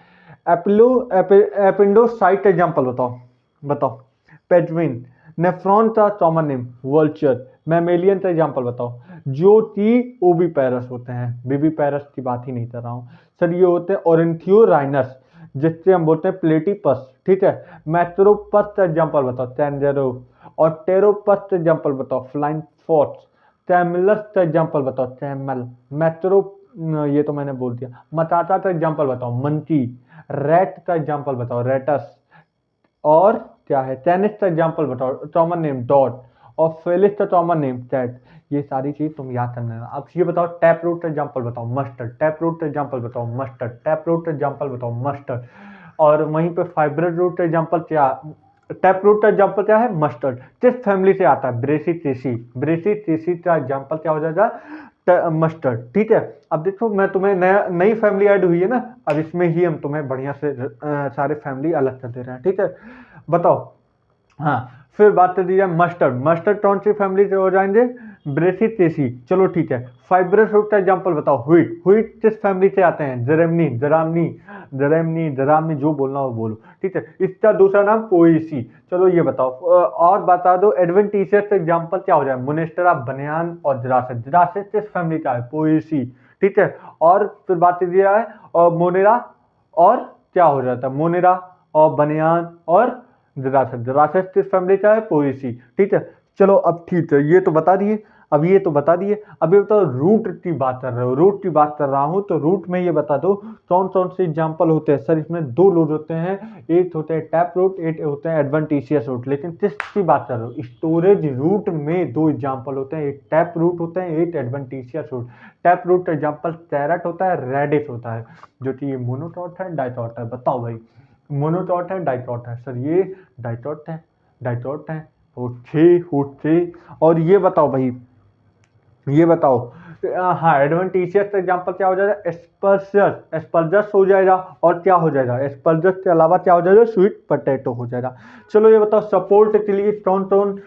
एपिलो एपेंडोसाइट का एग्जाम्पल बताओ, बताओ। पेंगुइन। नेफ्रॉन का कॉमन नेम, वल्चर। मैमेलियन का एग्जाम्पल बताओ। जो कि ओविपेरस होते हैं, बेबीपेरस की बात ही नहीं कर रहा हूँ सर। ये होते हैं ओरेंथियोराइनस, जिससे हम बोलते हैं प्लेटिपस। ठीक है, मैथ्रोपस का एग्जाम्पल बताओ, टैंजेरो। और टेरोपस का एग्जाम्पल बताओ, फ्लाइंग फॉक्स। टैमिलस का एग्जाम्पल बताओ, टैमल। मैथ्रो, ये तो मैंने बोल दिया। मटाटा का एग्जाम्पल बताओ, मंकी। रैट का एग्जाम्पल बताओ, रेटस। और क्या है, टेनिस का एग्जाम्पल बताओ, कॉमन नेम डॉट। और फेलिस का कॉमन नेम कैट। ये सारी चीज तुम याद करना है। अब ये बताओ, टैप रूट का एग्जाम्पल बताओ, मस्टर्ड। टैप रूट का एग्जाम्पल बताओ, मस्टर्ड। टैप रूट का एग्जाम्पल बताओ, मस्टर्ड। और वहीं पे फाइब्रेट रूट का एग्जाम्पल क्या, टैप रूट का एग्जाम्पल क्या है, मस्टर्ड। किस फैमिली से आता है, ब्रेसिटेसी। ब्रेसिटेसी का एग्जाम्पल क्या हो जाएगा, मस्टर्ड। ठीक है, अब देखो मैं तुम्हें नया नई फैमिली ऐड हुई है ना, अब इसमें ही हम तुम्हें बढ़िया से सारे फैमिली अलग कर दे रहे हैं। ठीक है, बताओ। हाँ, फिर बात कर दी जाए मस्टर्ड। मस्टर्ड कौन सी फैमिली से हो जाएंगे, ब्रेसिटेसी। चलो ठीक है, फाइब्रस रूट का एग्जाम्पल बताओ, व्हीट। व्हीट किस फैमिली से आते हैं, जरेमनी, जरामनी, जरेमनी, जरामनी, जो बोलना हो बोलो। ठीक है, इसका दूसरा नाम पोएसी। चलो ये बताओ, और बता दो एडवेंटिशियस एग्जाम्पल क्या हो जाए, मोनेस्टेरा, बनियान और जरासेस। जरासेस किस फैमिली का है, पोएसी। ठीक है, और फिर बात कर दिया है और मोनेरा, और क्या हो जाता है, मोनेरा और बनियान और जरासत। जरासत किस फैमिली का है, पोएसी। ठीक है, चलो अब ठीक है, ये तो बता दिए। अब ये तो बता दिए, अब ये बताओ रूट की बात कर रहे हो, रूट की बात कर रहा हूं तो रूट में ये बता दो कौन कौन से एग्जाम्पल होते हैं। सर इसमें दो रूट होते हैं, एक होते हैं टैप रूट, एक होते हैं एडवेंटिशियस रूट। लेकिन किसकी बात कर रहे हो, स्टोरेज रूट में दो एग्जाम्पल होते हैं, एक टैप रूट होते हैं, एक एडवेंटिशियस रूट। टैप रूट का एग्जाम्पल कैरेट होता है, रेडिस होता है, जो कि ये मोनोटॉट है, डाइटॉट है। बताओ भाई, मोनोटॉट है, डाइटॉट है। सर ये डाइटॉट है, डाइटॉट है। Okay, okay. और ये बताओ भाई, ये बताओ, हाँ एडवेंटिशियस का एग्जाम्पल क्या हो जाएगा, एस्पर्जस। एस्पर्जस हो जाएगा, और क्या हो जाएगा, एस्पर्जस के अलावा क्या हो जाएगा, स्वीट पोटैटो हो जाएगा। चलो ये बताओ, सपोर्ट के लिए कौन कौन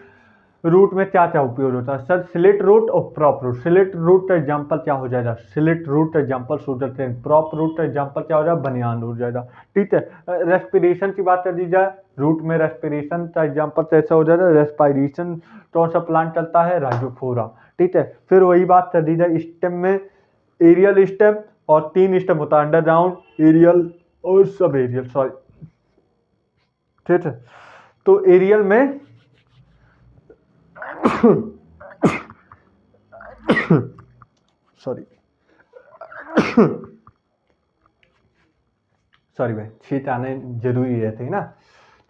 रूट में क्या क्या उपयोग होता है। सर स्लिट रूट और प्रॉप रूट। स्लिट रूट का एग्जाम्पल क्या हो जाएगा, स्लिट रूट का example sugar cane. Prop root का एग्जाम्पल क्या हो जाएगा, बनियान हो जाएगा। ठीक है, रेस्पिरेशन की बात कर दी जाए, रूट में रेस्पिरेशन का एग्जाम्पल कैसा हो जाएगा, रेस्पायरेशन। कौन सा प्लांट चलता है, राइजोफोरा। ठीक है, फिर वही बात कर दी जाए, स्टेम में एरियल स्टेम, और तीन स्टेम होता है, अंडरग्राउंड, एरियल और सब एरियल, सॉरी। ठीक है, तो एरियल में सॉरी, सॉरी भाई, छींक आने जरूरी रहते हैं ना।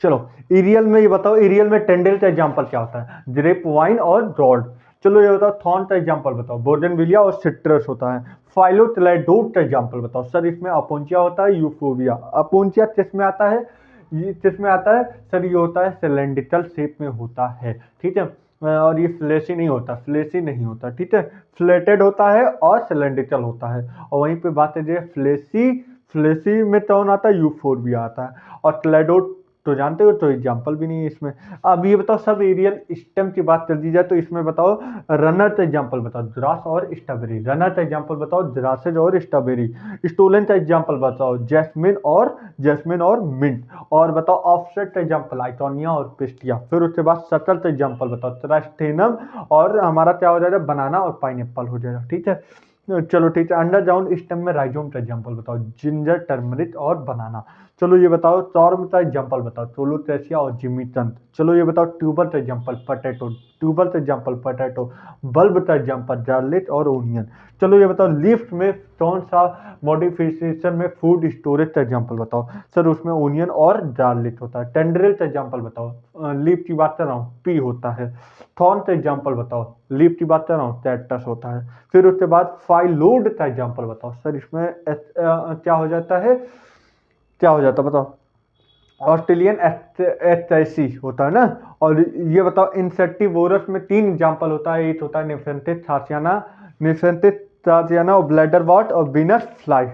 चलो, एरियल में ये बताओ, एरियल में टेंडल का एग्जाम्पल क्या होता है, ग्रेप वाइन और रॉड। चलो ये बताओ, थॉर्न का एग्जाम्पल बताओ, बोगनविलिया और सिट्रस होता है। फाइलोटोलेडोन का एग्जाम्पल बताओ। सर इसमें अपोन्चिया होता है, यूफोबिया। अपोन्चिया किस में आता है, ये किस में आता है, सर ये होता है सिलेंड्रिकल शेप में होता है। ठीक है, और ये फ्लेशी नहीं होता, फ्लेशी नहीं होता। ठीक है, फ्लेटेड होता है और सिलेंड्रिकल होता है। और वहीं पे बात है, फ्लेशी, फ्लेशी में कौन आता है, यूफोर्बिया आता है। और क्लेडोट तो जानते हो, तो एग्जाम्पल भी नहीं है इसमें। अब ये बताओ, सब एरियल स्टेम की बात कर दी जाए तो इसमें बताओ, रनर का एग्जाम्पल बताओ, द्रास और स्ट्रॉबेरी। रनर का एग्जाम्पल बताओ, द्रासेज और स्ट्रॉबेरी। स्टोलन का एग्जाम्पल बताओ, जैस्मिन और मिंट। और बताओ ऑफसेट का एग्जाम्पल, आइटोनिया और पिस्टिया। फिर उसके बाद शटल का एग्जाम्पल बताओ, ट्रास्टेनम। और हमारा क्या हो जाएगा, बनाना और पाइनएप्पल हो जाएगा। ठीक है, चलो ठीक है, अंडरग्राउंड स्टेम में राइजोम का एग्जाम्पल बताओ, जिंजर, टर्मरिक और बनाना। चलो ये बताओ, चौर्म का एग्जाम्पल बताओ, चोलोथेसिया और जिमीचंद। चलो ये बताओ, ट्यूबर का एग्जाम्पल, पोटैटो। ट्यूबर का एग्जाम्पल, पोटैटो। बल्ब का एग्जाम्पल, गार्लिक और ओनियन। चलो ये बताओ, लीफ में कौन सा मॉडिफिकेशन में फूड स्टोरेज का एग्जाम्पल बताओ। सर उसमें ओनियन और गार्लिक होता है। टेंड्रिल का एग्जाम्पल बताओ, लीफ की बात कर रहा हूँ, पी होता है। थॉर्न का एग्जाम्पल बताओ, लीफ की बात कर रहा हूँ, कैक्टस होता है। फिर उसके बाद फाइलोड का एग्जाम्पल बताओ। सर इसमें क्या हो जाता है, क्या हो जाता है बताओ, ऑस्ट्रेलियन एस्टेसी होता है ना। और ये बताओ इंसेक्टिवोरस में 3 एग्जाम्पल होता है। एक होता है निफेंथिस थासियाना और ब्लैडर वॉट और बीनस फ्लाई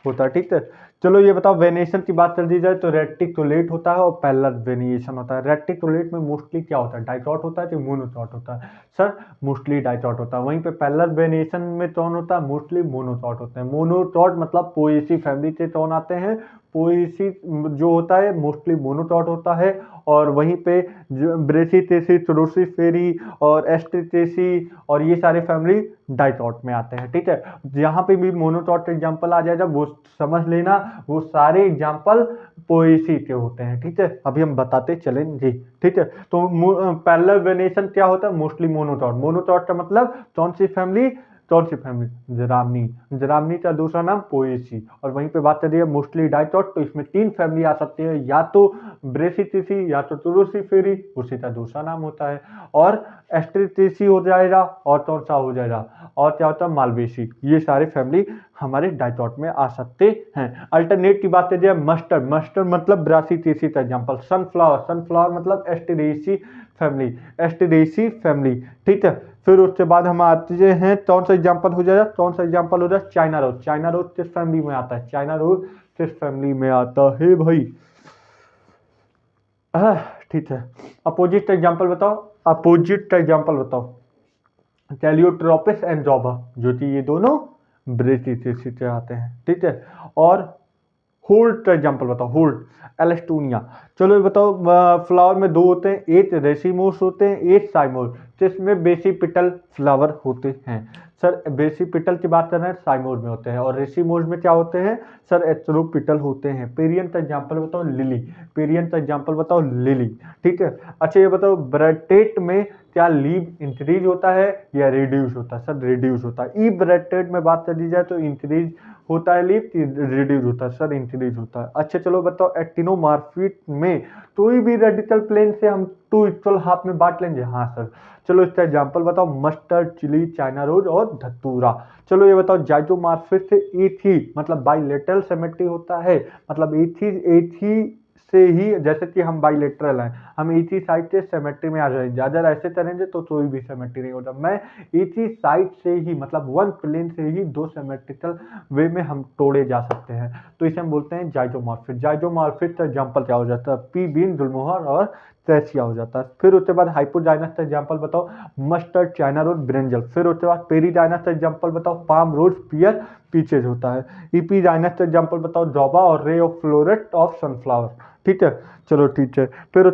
होता है। ठीक है, चलो ये बताओ वेनेशन की बात कर दी जाए तो रेटिकुलेट होता है और पैरेलल वेनिएशन होता है। रेटिकुलेट में मोस्टली क्या होता है, डाइटॉट होता है कि मोनोटॉट होता है? सर मोस्टली डाइटॉट होता है। वहीं पे पैरेलल वेनिएशन में कौन होता है, मोस्टली मोनोटॉट होते हैं। मोनोटॉट मतलब पोएसी फैमिली से कौन आते हैं, पोएसी जो होता है मोस्टली मोनोटॉट होता है। और वहीं पे ब्रेसिटेसी, ट्रोसिफेरी और एस्ट्रिटेसी और ये सारे फैमिली डाइटॉट में आते हैं। ठीक है, यहाँ पे भी मोनोटॉट एग्जाम्पल आ जाएगा वो समझ लेना, वो सारे एग्जाम्पल पोएसी के होते हैं। ठीक है, अभी हम बताते चलेंगे। ठीक है, तो पैरेलल वेनेशन क्या होता है, मोस्टली मोनोटॉट। मोनोटॉट का मतलब कौन सी फैमिली, जरामनी। जरामनी का दूसरा नाम पोएसी। और वहीं पे बात करिए मोस्टली डाइटॉट, तो इसमें 3 फैमिली आ सकती है, या तो ब्रेसिटिसी या तो तुरुसिफेरी, उसी का दूसरा नाम होता है। और एस्ट्रिटेसी हो जाएगा, और कौन सा हो जाएगा, और क्या होता है, मालवेसी। ये सारे फैमिली हमारे डाइटॉट में आ सकते हैं। अल्टरनेट की बात करिए मस्टर्ड। मस्टर्ड मतलब ब्रासिटेसी का एग्जाम्पल। सनफ्लावर, सनफ्लावर मतलब एस्टेरेसी फैमिली। ठीक है, फिर उसके बाद हम आते हैं कौन सा एग्जाम्पल हो जाएगा, चाइना रोज। चाइना रोज किस फैमिली में आता है, चाइना रोज किस फैमिली में आता है भाई। ठीक है, अपोजिट का एग्जाम्पल बताओ। कैलियोट्रोपिस एंड जॉबा, जो कि ये दोनों ब्रेसिटेसी से आते हैं। ठीक है, और होल्ड का एग्जाम्पल बताओ, होल्ड एलेस्टूनिया। चलो ये बताओ, फ्लावर में 2 होते हैं, एक रेसिमोस होते हैं, एक साइमोस, जिसमें बेसिपिटल फ्लावर होते हैं। सर बेसिपिटल की बात कर रहे हैं, साइमोस में होते हैं। और रेसिमोस में क्या होते हैं, सर एथ्रोपिटल होते हैं। पेरियन का एग्जाम्पल बताओ, लिली। ठीक है, अच्छा ये बताओ ब्रेटेट में क्या लीव इंक्रीज होता है या रिड्यूस होता है, सर रिड्यूस होता है। ई ब्रेटेट में बात कर दी जाए तो इंक्रीज होता है लीव की रिड्यूस होता है, सर इंक्रीज होता है। अच्छा चलो बताओ एक्टिनोमार्फिट में कोई भी रेडिकल प्लेन से हम 2 इक्वल हाफ में बांट लेंगे, हाँ सर। चलो इसका एग्जांपल बताओ, मस्टर्ड, चिली, चाइना रोज और धतूरा। चलो ये बताओ जाइटोमार्फिट से एक ही मतलब बाइलेटरल सिमेट्री होता है, मतलब एक ही से ही, जैसे कि हम बाइलेटरल हैं, हम एक ही साइड से सिमेट्री में आ जाएंगे। ज्यादा ऐसे करेंगे तो कोई भी सिमेट्री नहीं होता। मैं एक ही साइड से ही मतलब वन प्लेन से ही 2 सिमेट्रिकल वे में हम तोड़े जा सकते हैं, तो इसे हम बोलते हैं जाइटोमॉर्फिक। जाइटोमॉर्फिक का एग्जाम्पल क्या हो जाता है, पी बीन, गुलमोहर और ट्रेसिया हो जाता है। फिर उसके बाद हाइपोजाइनस का एग्जाम्पल बताओ, मस्टर्ड, चाइना रोज, ब्रिंजल। फिर उसके बाद पेरीजाइनस का एग्जाम्पल बताओ, पाम, रोज, पियर, पीचेज होता है। ईपीजाइनस का एग्जाम्पल बताओ, जॉबा और ray of flow rate of sunflower. ठीक है, चलो ठीक है। फिर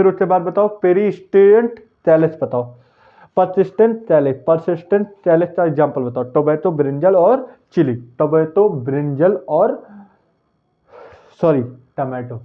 उसके बाद बताओ पेरिस्टेंट थैलेस बताओ, परसिस्टेंट थैलेस का एग्जाम्पल बताओ, टोबैटो, ब्रिंजल और chilli. Sorry, tomato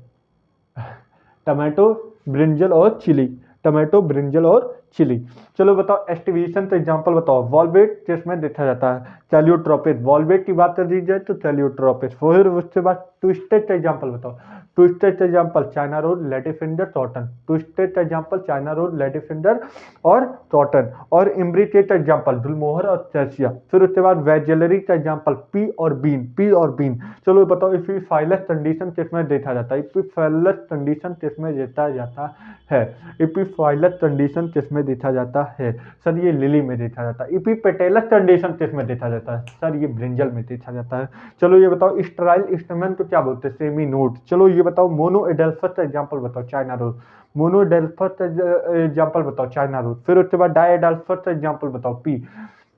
tomato brinjal और चिली, टमाटो, ब्रिंजल और चिली। चलो बताओ एस्टिवेशन का एग्जांपल बताओ, वॉल्वेट किसमें देखा जाता है, कैलियोट्रोपिस। वॉल्वेट की बात कर दी जाए तो कैलियोट्रोपिस। फिर उसके बाद ट्विस्टेड का एग्जांपल बताओ, ट्विस्टेड का एग्जांपल चाइना रोज, लेटिफिंडर, टॉटन। ट्विस्टेड का एग्जांपल चाइना रोज, लेटिफिंडर और टॉटन। और इम्ब्रिकेट का एग्जांपल गुलमोहर और चैसिया। फिर उसके बाद वेजेलरी का एग्जांपल पी और बीन। चलो बताओ इपीफाइलस कंडीशन किसमें देखा जाता है, इपीफाइलस कंडीशन किसमें देखा जाता है, इपीफाइलस कंडीशन किसमें देखा जाता है, सर ये लिली में देखा जाता है। इपीपेटेलस कंडीशन किसमें देखा जाता है, सर ये ब्रिंजल में देखा जाता है। चलो ये बताओ स्टेराइल इंस्ट्रूमेंट को क्या बोलते हैं, सेमी नोड। चलो ये बताओ मोनोएडेल्फस का एग्जांपल बताओ, चाइना रोज। मोनोएडेल्फस का एग्जांपल बताओ, चाइना रोज। फिर उसके बाद डाइएडेल्फस का एग्जांपल बताओ, पी।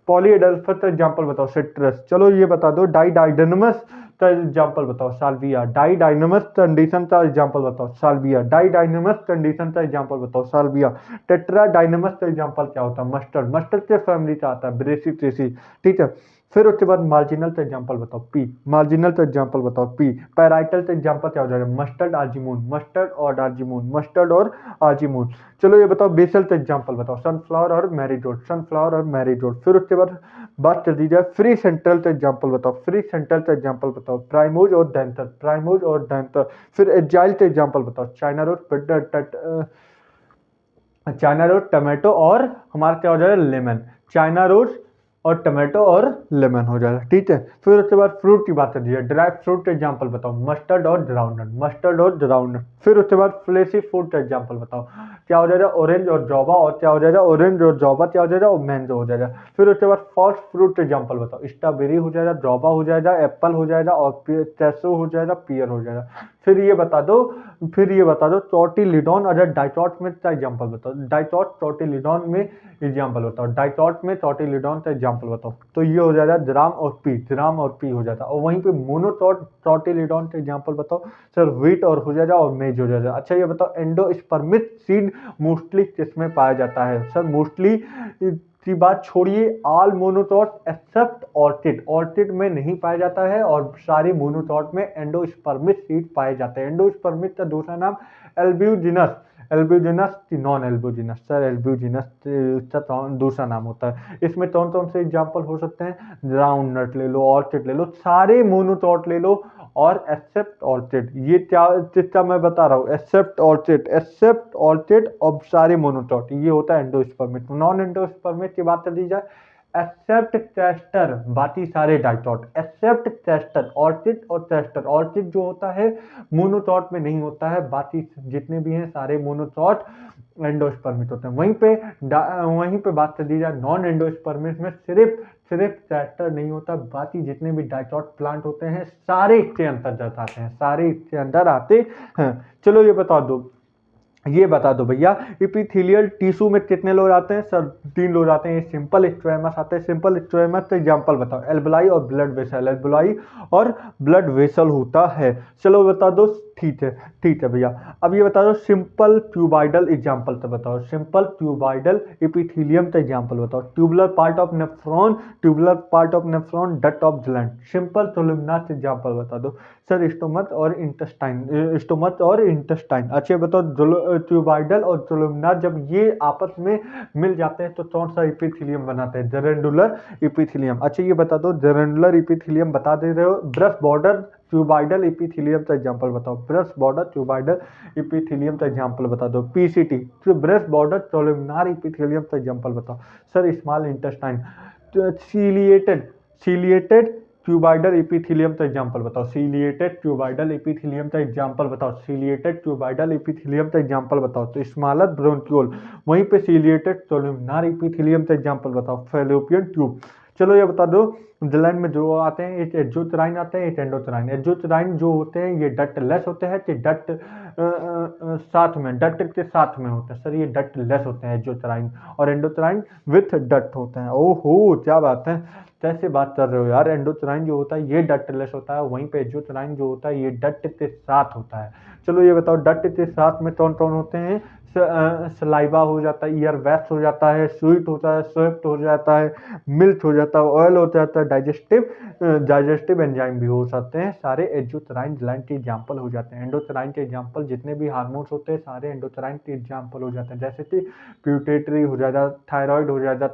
पॉलीएडेल्फस का एग्जांपल बताओ, सिट्रस। चलो ये बता दो डाइडाइडेनमस का एग्जांपल बताओ, साल्विया। डाइडाइनमस कंडीशन का एग्जांपल बताओ, साल्विया। डाइडाइनमस कंडीशन का एग्जांपल बताओ, साल्विया। टेट्राडाइनमस का एग्जांपल क्या होता है, मस्टर्ड। मस्टर्ड के फैमिली का आता है ब्रेसिटेसी। ठीक है, फिर उसके बाद मार्जिनल का एग्जांपल बताओ, पी। मार्जिनल का एग्जांपल बताओ, पी। पैराइटल का एग्जांपल क्या हो जाएगा, मस्टर्ड, आर्जिमून। मस्टर्ड और आर्जिमून। चलो ये बताओ बेसल का एग्जांपल बताओ, सनफ्लावर और मैरीगोल्ड। फिर उसके बाद बात कर दी जाए फ्री सेंट्रल का एग्जांपल बताओ, प्राइमोज और डेंथर। फिर एजाइल का एग्जांपल बताओ, चाइना रोज, टमाटो और हमारा क्या हो जाएगा, लेमन। चाइना रोज, और टमाटो और लेमन हो जाएगा, ठीक है। फिर उसके बाद फ्रूट की बात कर दी है, ड्राई फ्रूट एग्जाम्पल बताओ, मस्टर्ड और ग्राउंडनट, मस्टर्ड और ग्राउंडनट। फिर उसके बाद फ्लेशी फ्रूट का एग्जाम्पल बताओ, क्या हो जाएगा, ऑरेंज और जॉबा, और क्या हो जाएगा, ऑरेंज और जॉबा क्या हो जाएगा, और मैंगो हो जाएगा। फिर उसके बाद फर्स्ट फ्रूट एग्जाम्पल बताओ, स्ट्रॉबेरी हो जाएगा, जॉबा हो जाएगा, एप्पल हो जाएगा, और चैसो हो जाएगा, पियर हो जाएगा। फिर ये बता दो चोटिलिडॉन अगर डाइटॉट में का एग्जाम्पल बताओ, डाइटॉट चोटिलिडॉन में एग्जाम्पल बताओ, डाइटॉट में चोटिलिडॉन का एग्जाम्पल बताओ। तो ये हो जाएगा ग्राम और पी हो जाता है। और वहीं पे मोनोटॉट चोटिलिडॉन का एग्जाम्पल बताओ सर, व्हीट और हो जाएगा, और मेज हो जाएगा। अच्छा ये बताओ एंडोस्पर्मिक सीड मोस्टली किसमें पाया जाता है सर, मोस्टली की बात छोड़िए, ऑल मोनोटॉट एक्सेप्ट ऑर्चिड, ऑर्चिड में नहीं पाया जाता है, और सारे मोनोटॉट में एंडोस्पर्मिक सीड पाए जाते हैं। एंडोस्पर्मिक का दूसरा नाम एल्ब्यूजिनस, एल्ब्यूजिनस नॉन एल्ब्यूजिनस सर, एल्ब्यूजिनस का दूसरा नाम होता है। इसमें कौन कौन से एग्जाम्पल हो सकते हैं, ग्राउंडनट ले लो, ऑर्चिड ले लो, सारे मोनोटॉट ले लो, और एक्सेप्ट ऑर्चिड। ये क्या जितना मैं बता रहा हूँ, एक्सेप्ट ऑर्चिड और सारे मोनोटॉट, ये होता है एंडोस्पर्मिक। नॉन एंडोस्पर्मिक की बात कर दी जाए, एक्सेप्ट चेस्टर, बाकी सारे डाइटॉट, एक्सेप्ट चेस्टर, ऑर्चिड और चेस्टर। ऑर्चिड जो होता है मोनोटॉट में नहीं होता है, बाकी जितने भी हैं सारे मोनोटॉट एंडोस्पर्मिक होते हैं। वहीं पे बात कर दी जाए नॉन एंडोस्पर्मिक में, सिर्फ चेस्टर नहीं होता, बाकी जितने भी डाइटॉट प्लांट होते हैं सारे इसके अंतर्गत आते हैं, सारे इसके अंदर आते हैं। चलो ये बता दो भैया, इपिथेलियल टिश्यू में कितने लोग आते हैं सर, 3 लोग आते हैं। ये सिंपल स्क्वेमस आते हैं, सिंपल स्क्वेमस का एग्जांपल बताओ, एल्बुलाई और ब्लड वेसल, एल्बुलाई और ब्लड वेसल होता है। चलो बता दो, ठीक है भैया। अब ये बता दो सिंपल ट्यूबाइडल एग्जांपल तो बताओ, सिंपल ट्यूबाइडल एपिथेलियम का एग्जांपल बताओ, tubular part of nephron, duct of gland. Simple columnar example बता दो सर, स्टोमच और इंटेस्टाइन। अच्छा बताओ ट्यूबाइडल और कोलुमनार जब ये आपस में मिल जाते हैं तो कौन सा एपिथेलियम बनाते हैं, ग्लैंडुलर एपिथेलियम। अच्छा ये बता दो, ग्लैंडुलर एपिथेलियम बता दे रहे हो, ब्रश बॉर्डर ट्यूबाइडल एपिथेलियम का एग्जांपल बताओ, ब्रश बॉर्डर ट्यूबाइडल एपिथेलियम का एग्जांपल बता दो, पीसीटी तो ब्रश बॉर्डर कोलुमनार एपिथेलियम का एग्जांपल बताओ sir, small intestine, ciliated cuboidal epithelium का एग्जांपल बताओ, सीलिएटेड ट्यूबाइडल एपिथेलियम का एग्जांपल बताओ, सीलिएटेड ट्यूबाइडल एपिथेलियम का एग्जांपल बताओ। तो स्मॉलर ब्रोंकियोल, वहीं पे सीलिएटेड कोलुमनार एपिथेलियम का एग्जांपल बताओ, फैलोपियन ट्यूब। चलो ये बता दो, ग्लैंड में जो आते हैं एक एग्जोचराइन आते हैं, एक एंडोचराइन। एग्जोचराइन जो होते हैं ये डक्ट लेस होते हैं कि डक्ट डक्ट के साथ में होते हैं सर, ये डक्ट लेस होते हैं एग्जोचराइन, और एंडोचराइन विथ डक्ट होते हैं। ओहो क्या बात है, कैसे बात कर रहे हो यार, एंडोचराइन जो होता है ये डक्ट लेस होता है, वहीं पे एग्जोचराइन जो होता है ये डक्ट के साथ होता है। चलो ये बताओ डक्ट के साथ में कौन कौन होते हैं, सलाइवा हो जाता है, ईयर वैक्स हो जाता है, स्वीट होता है, स्वेप्ट हो जाता है, मिल्क हो जाता है, ऑयल हो जाता है, डाइजेस्टिव एंजाइम भी हो सकते हैं, सारे एंडोचराइन ग्लैंड के एग्जांपल हो जाते हैं। एंडोचराइन के एग्जांपल जितने भी हार्मोन्स होते हैं सारे एंडोचराइन के एग्जांपल हो जाते हैं, जैसे कि प्यूटेटरी हो जाएगा, थायराइड हो जाएगा,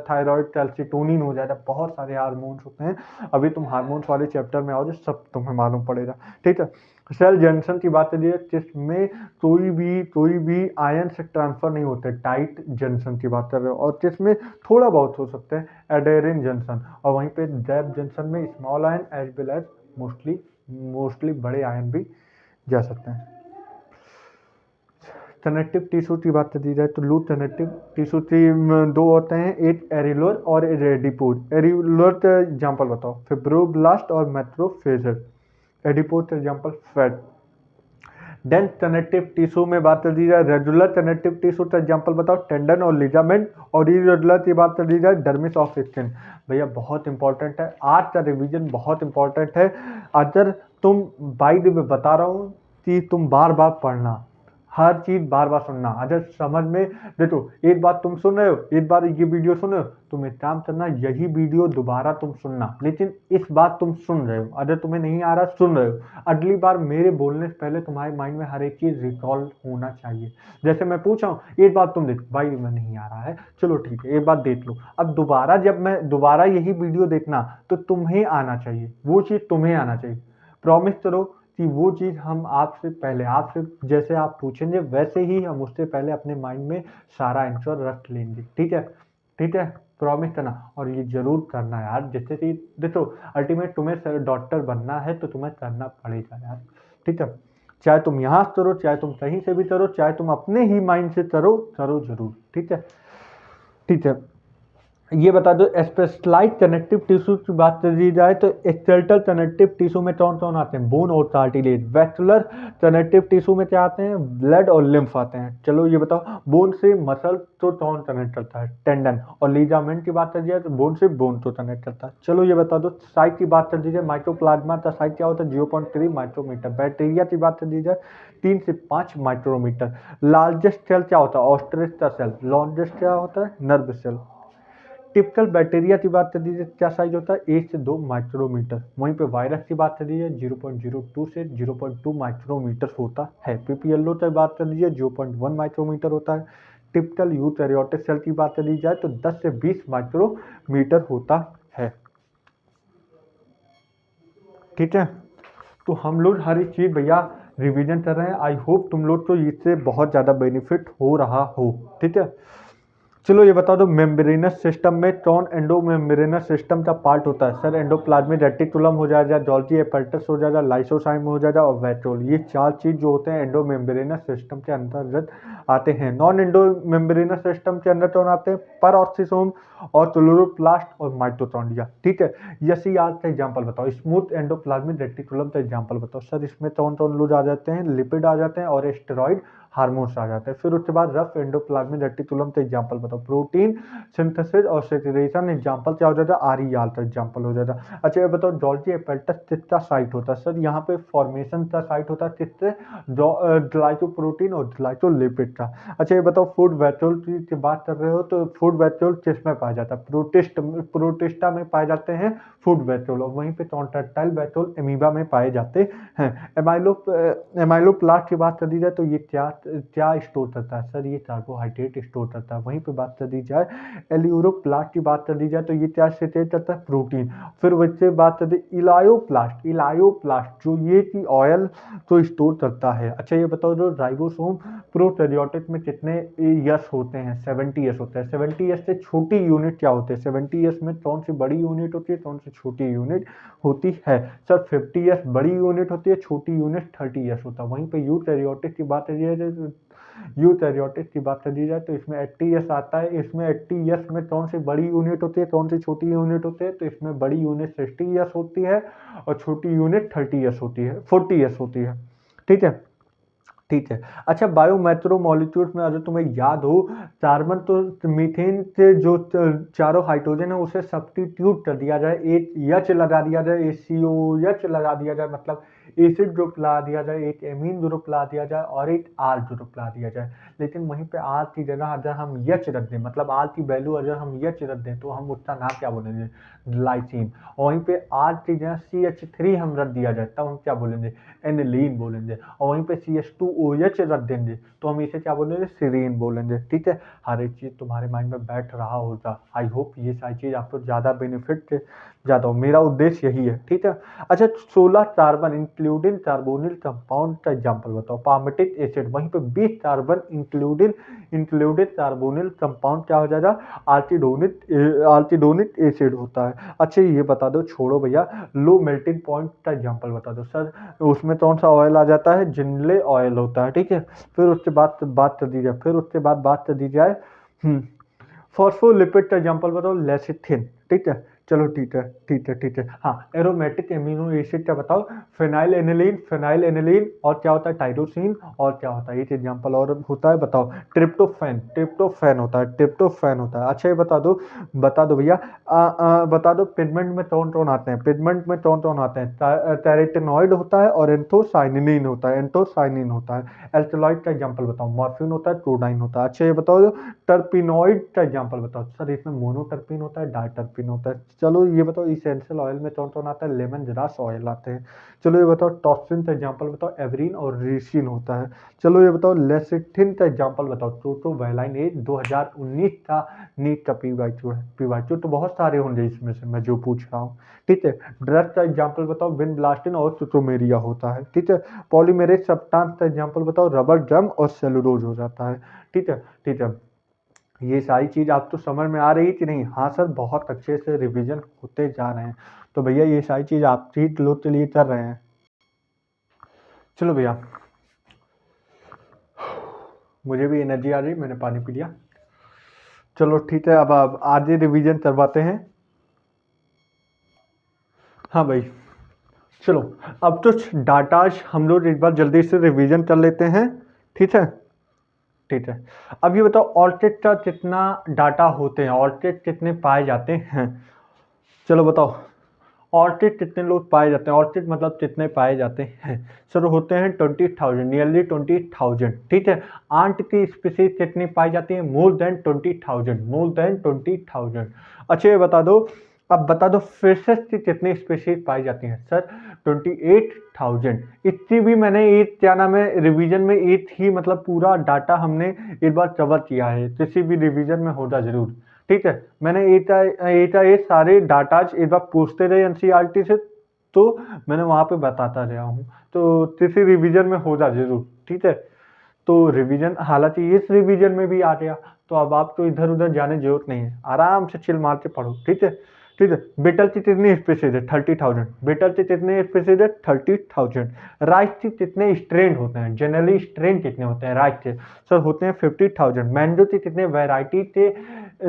थायराइड कैल्सिटोनिन हो जाएगा, बहुत सारे हार्मोन्स होते हैं। अभी तुम हार्मोन्स वाले चैप्टर में आओ, सब तुम्हें मालूम पड़ेगा, ठीक है। सेल जंक्शन की बात करिए, जिसमें कोई भी आयन से ट्रांसफर नहीं होते, टाइट जंक्शन की बात कर रहे हो, और जिसमें थोड़ा बहुत हो सकते हैं एडेरिन जंक्शन, और वहीं पे डैप जंक्शन में small ion as well as mostly बड़े आयन भी जा सकते हैं। कनेक्टिव टिश्यू की बात दी जाए तो लूज कनेक्टिव टिश्यू की 2 होते हैं, एक एरिलोर और एडिपोज। एरिलोर का एग्जांपल बताओ, फिब्रोब्लास्ट और मैक्रोफेज। एडिपोज का example fat. Dense connective tissue में बात कर दी जाए, रेगुलर कनेक्टिव टिश्यू का एग्जांपल बताओ, टेंडन और लिगामेंट। और इरेगुलर की बात कर दी जाए, डर्मिस ऑफ स्किन। भैया बहुत इंपॉर्टेंट है, आज का रिवीजन बहुत इंपॉर्टेंट है। अगर तुम बाय द वे बता रहा हूँ कि तुम बार बार पढ़ना, हर चीज बार बार सुनना। अगर समझ में देखो, एक बात तुम सुन रहे हो, एक बार ये वीडियो सुन रहे हो, तुम एक काम करना, यही वीडियो दोबारा तुम सुनना, लेकिन इस बात तुम सुन रहे हो, अगर तुम्हें नहीं आ रहा सुन रहे हो, अगली बार मेरे बोलने से पहले तुम्हारे माइंड में हर एक चीज रिकॉल होना चाहिए। जैसे मैं पूछा हूँ, एक बात तुम देखो, भाई मैं नहीं आ रहा है, चलो ठीक है एक बात देख लो, अब दोबारा जब मैं दोबारा यही वीडियो देखना तो तुम्हें आना चाहिए, वो चीज तुम्हें आना चाहिए। प्रॉमिस करो कि वो चीज़ हम आपसे जैसे आप पूछेंगे वैसे ही हम उससे पहले अपने माइंड में सारा आंसर रख लेंगे, ठीक है, ठीक है। प्रॉमिस करना, और ये जरूर करना यार, जैसे कि देखो अल्टीमेट तुम्हें डॉक्टर बनना है तो तुम्हें करना पड़ेगा यार, ठीक है। चाहे तुम यहाँ से करो, चाहे तुम कहीं से भी करो, चाहे तुम अपने ही माइंड से करो, करो जरूर, ठीक है, ठीक है। ये बता दो, स्पेशलाइज्ड कनेक्टिव टिश्यू की बात कर दी जाए तो स्केलेटल कनेक्टिव टिश्यू में कौन कौन आते हैं? बोन और कार्टिलेज। वैस्कुलर कनेक्टिव टिश्यू में क्या आते हैं? ब्लड और लिम्फ आते हैं। चलो ये बताओ, बोन से मसल तो कौन कनेक्ट करता है? टेंडन। और लीगामेंट की बात कर दी जाए तो बोन से बोन तो कनेक्ट करता है। चलो ये बता दो, साइज की बात कर दी जाए, माइक्रोप्लाज्मा का साइज क्या होता है? 0.3 माइक्रोमीटर। बैक्टीरिया की बात कर दी जाए 3 से 5 माइक्रोमीटर। लार्जेस्ट सेल क्या होता है? ऑस्ट्रिच का सेल। लार्जेस्ट क्या होता है? Nerve cell. टिपिकल बैक्टीरिया की बात कर दीजिए, क्या साइज होता है? 1 से 2 माइक्रोमीटर। वहीं पे वायरस की बात कर दीजिए 0.02 से 0.2 माइक्रोमीटर होता है। पीपीएलओ की बात कर दीजिए 0.1 माइक्रोमीटर होता है। टिपिकल यूकैरियोटिक सेल की बात कर दी जाए तो 10 से 20 माइक्रोमीटर होता है, ठीक है। तो हम लोग हर एक चीज़ भैया रिवीजन कर रहे हैं। आई होप तुम लोग को इससे बहुत ज़्यादा बेनिफिट हो रहा हो, ठीक है। चलो ये बता दो, मेम्ब्रेनस सिस्टम में कौन एंडो मेम्ब्रेनस सिस्टम का पार्ट होता है? सर एंडोप्लाज्मिक रेटिकुलम हो जाएगा, गोल्गी एपैरेटस हो जाएगा, लाइसोसाइम हो जाएगा और वेट्रोल। ये 4 चीज जो होते हैं एंडो मेम्ब्रेनस सिस्टम के अंतर्गत आते हैं। नॉन एंडो मेम्ब्रेनस सिस्टम के अंदर कौन आते हैं? पेरोक्सिसोम और क्लोरोप्लास्ट और माइटोकॉन्ड्रिया, ठीक है। एसईआर का एग्जांपल बताओ। स्मूथ एंडोप्लाज्मिक रेटिकुलम का एग्जांपल बताओ। सर इसमें कौन कौन लोग आ जाते हैं? लिपिड आ जाते हैं और स्टेरॉइड हार्मोन्स आ जाते हैं। फिर उसके बाद रफ एंडोप्लाज्मिक रेटिकुलम का एग्जांपल बताओ। प्रोटीन सिंथेसिस और सेचुरेशन एग्जांपल क्या हो जाता है? आरईआर का एग्जांपल हो जाता है। अच्छा ये बताओ, गोल्गी एपैरेटस किसका साइट होता है? सर यहाँ पे फॉर्मेशन का साइट होता है किससे? ग्लाइकोप्रोटीन और ग्लाइकोलिपिड का। अच्छा ये बताओ, फूड वेट्रोल की बात कर रहे हो तो फूड वेट्रोल किस में पाया जाता है? प्रोटिस्टा में पाए जाते हैं फूड वेट्रोल, और वहीं पे कॉन्ट्रैक्टाइल वेट्रोल एमीबा में पाए जाते हैं। एमाइलोप्लास्ट की बात कर दी जाए तो ये क्या क्या स्टोर करता है? सर ये कार्बोहाइड्रेट स्टोर करता है। वहीं पे बात कर दी जाए एलियूरोप्लास्ट की बात कर दी जाए तो ये क्या स्टोर करता है? प्रोटीन। फिर वैसे बात कर दी इलायोप्लास्ट जो ये की ऑयल तो स्टोर करता है। अच्छा ये बताओ, जो राइबोसोम प्रोकैरियोटिक में कितने यस होते हैं? 70 यस होते हैं। 70 यस से छोटी यूनिट क्या होते हैं? 70 यस में कौन सी बड़ी यूनिट होती है, कौन सी छोटी यूनिट होती है? सर 50 यस बड़ी यूनिट होती है, छोटी यूनिट 30 यस होता है। वहीं पे यूकैरियोटिक की बात कर दी जाए तो इसमें 80 यस आता है। इसमें 80 यस में कौन सी बड़ी यूनिट होती है, कौन सी छोटी यूनिट होती है? तो इसमें बड़ी यूनिट 60 यस होती है और छोटी यूनिट 30 यस होती है, 40 यस होती है, ठीक है, ठीक है। अच्छा बायोमेट्रो मॉलिक्यूल्स में अगर तुम्हें याद हो, कार्बन तो मीथेन के जो चारों हाइड्रोजन है उसे सब्स्टिट्यूट कर दिया जाए, एक एच लगा दिया जाए, एक COH लगा दिया जाए, मतलब एसिड ग्रुप ला दिया जाए, एक एमीन ग्रुप ला दिया जाए और एक आर ग्रुप ला दिया जाए। लेकिन वहीं पे आर की जगह अगर हम एच रख दें, मतलब आर की वैल्यू अगर हम एच रख दें तो हम उसका नाम क्या बोलेंगे? ग्लाइसिन। और वहीं पे आर की जगह CH3 हम रख दिया जाए तब हम क्या बोलेंगे? एनिलीन बोलेंगे। और वहीं पे CH2OH रख देंगे तो हम इसे क्या बोलेंगे? सीरीन बोलेंगे, ठीक है। हर एक चीज तुम्हारे माइंड में बैठ रहा होगा। आई होप ये सारी चीज आपको ज्यादा बेनिफिट ज्यादा हो, मेरा उद्देश्य यही है, ठीक है। अच्छा 16 कार्बन इंक्लूडिंग कार्बोनिल कंपाउंड का एग्जांपल बताओ। पार्मेटिक एसिड, वहीं पे 20 कार्बन इंक्लूडेड कार्बोनिल कंपाउंड क्या हो जाएगा? आर्किडोनिक एसिड होता है। अच्छा ये बता दो, छोड़ो भैया, लो मेल्टिंग पॉइंट का एग्जांपल बता दो। सर उसमें कौन सा ऑयल आ जाता है? जिनले ऑयल होता है, ठीक है। फिर उसके बाद बात कर दी जाए, फॉस्फोलिपिड का एग्जांपल बताओ। लेसिथिन, ठीक है। चलो ठीक है, ठीक है, ठीक है। हाँ एरोमेटिक एमिनो एसिड का बताओ। फिनाइल एनिलीन और क्या होता है? टाइरोसिन और क्या होता है? एक एग्जांपल और होता है, बताओ। ट्रिप्टोफैन होता है। अच्छा ये बता दो भैया, बता दो पिगमेंट में कौन कौन आते हैं? कैरोटीनॉइड होता है और एंथोसाइनिन होता है। एल्कलॉइड का एग्जांपल बताओ। मॉर्फिन होता है, क्लोराइन होता है। अच्छा ये बताओ, टर्पिनॉइड का एग्जांपल बताओ। सर इसमें मोनोटर्पिन होता है, डायटर्पिन होता है। चलो ये बताओ, इसेंशियल ऑयल में कौन कौन आता है? लेमन ग्रास ऑयल आते हैं। चलो ये बताओ, टॉक्सिन का एग्जांपल बताओ। एवरीन और रिसिन होता है। चलो ये बताओ, लेसिथिन का एग्जांपल बताओ। टोटोवैलाइन 2019 का नीट का पीवाईक्यू तो बहुत सारे होंगे इसमें से मैं जो पूछ रहा हूँ, ठीक है। ड्रग का एग्जांपल बताओ। विनब्लास्टिन और सुटोमेरिया होता है, ठीक है। पॉलीमेरेज सब्सटेंस का एग्जांपल बताओ। रबर, ड्रम और सेलुलोज हो जाता है, ठीक है, ठीक है। ये सारी चीज़ आप तो समझ में आ रही कि नहीं? हाँ सर, बहुत अच्छे से रिवीजन होते जा रहे हैं। तो भैया ये सारी चीज़ आप ही लोग के लिए कर रहे हैं। चलो भैया, मुझे भी एनर्जी आ रही, मैंने पानी पी लिया। चलो ठीक है, अब आप आगे रिवीजन करवाते हैं। हाँ भाई, चलो अब तो डाटाज हम लोग एक बार जल्दी से रिवीजन कर लेते हैं। ठीक है, ठीक है। अब ये बताओ ऑल्टेट का कितना डाटा होते हैं, ऑल्टेट कितने पाए जाते हैं? चलो बताओ, ऑर्चिड कितने लोग पाए जाते हैं? ऑर्चिड मतलब कितने पाए जाते हैं? सर होते हैं 20,000, नियरली 20,000। ठीक है। आंट की स्पीसीज कितनी पाई जाती है? More than 20,000, more than 20,000। अच्छा ये बता दो, अब बता दो फिशेस की कितनी स्पीसीज पाई जाती हैं? सर 28,000। इतनी भी मैंने एक क्या नाम है रिवीजन में एक ही मतलब पूरा डाटा हमने एक बार कवर किया है, किसी भी रिवीजन में होगा जरूर। ठीक है, मैंने ये सारे डाटाज एक बार पूछते रहे एनसीईआरटी से, तो मैंने वहाँ पे बताता रहा हूँ, तो किसी रिवीजन में होगा जरूर। ठीक है, तो रिवीजन हालांकि इस रिवीजन में भी आ गया, तो अब आपको इधर उधर जाने की जरूरत नहीं है, आराम से चिल मार के पढ़ो। ठीक है, ठीक है। बेटल की कितनी स्पीसीज है? 30,000। बेटल की कितने स्पीसीज है? 30,000। राइट की कितने स्ट्रेन होते हैं? जनरली स्ट्रेन कितने होते हैं राइट के? सर होते हैं 50,000। मैंगो की कितने वैरायटी के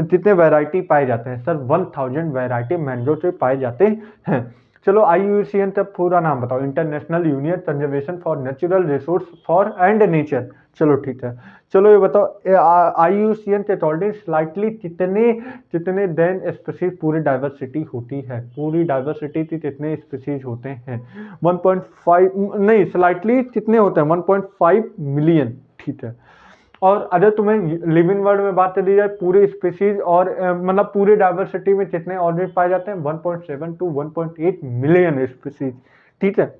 कितने वैरायटी पाए जाते हैं? सर 1,000 वैरायटी मैंगो के पाए जाते हैं। चलो IUCN का पूरा नाम बताओ, international union conservation for natural resource for and nature. चलो ठीक है, चलो ये बताओ IUCN के अकॉर्डिंग स्लाइटली कितने कितने देन स्पीसीज पूरी डाइवर्सिटी होती है? पूरी डाइवर्सिटी की कितने स्पीसीज होते हैं? 1.5 नहीं, स्लाइटली कितने होते हैं? 1.5 मिलियन। ठीक है। और अगर तुम्हें लिविंग वर्ल्ड में बात करी जाए पूरे स्पीसीज और मतलब पूरे डाइवर्सिटी में कितने ऑर्गेनिज पाए जाते हैं? 1.7 टू 1.8 मिलियन स्पीसीज। ठीक है।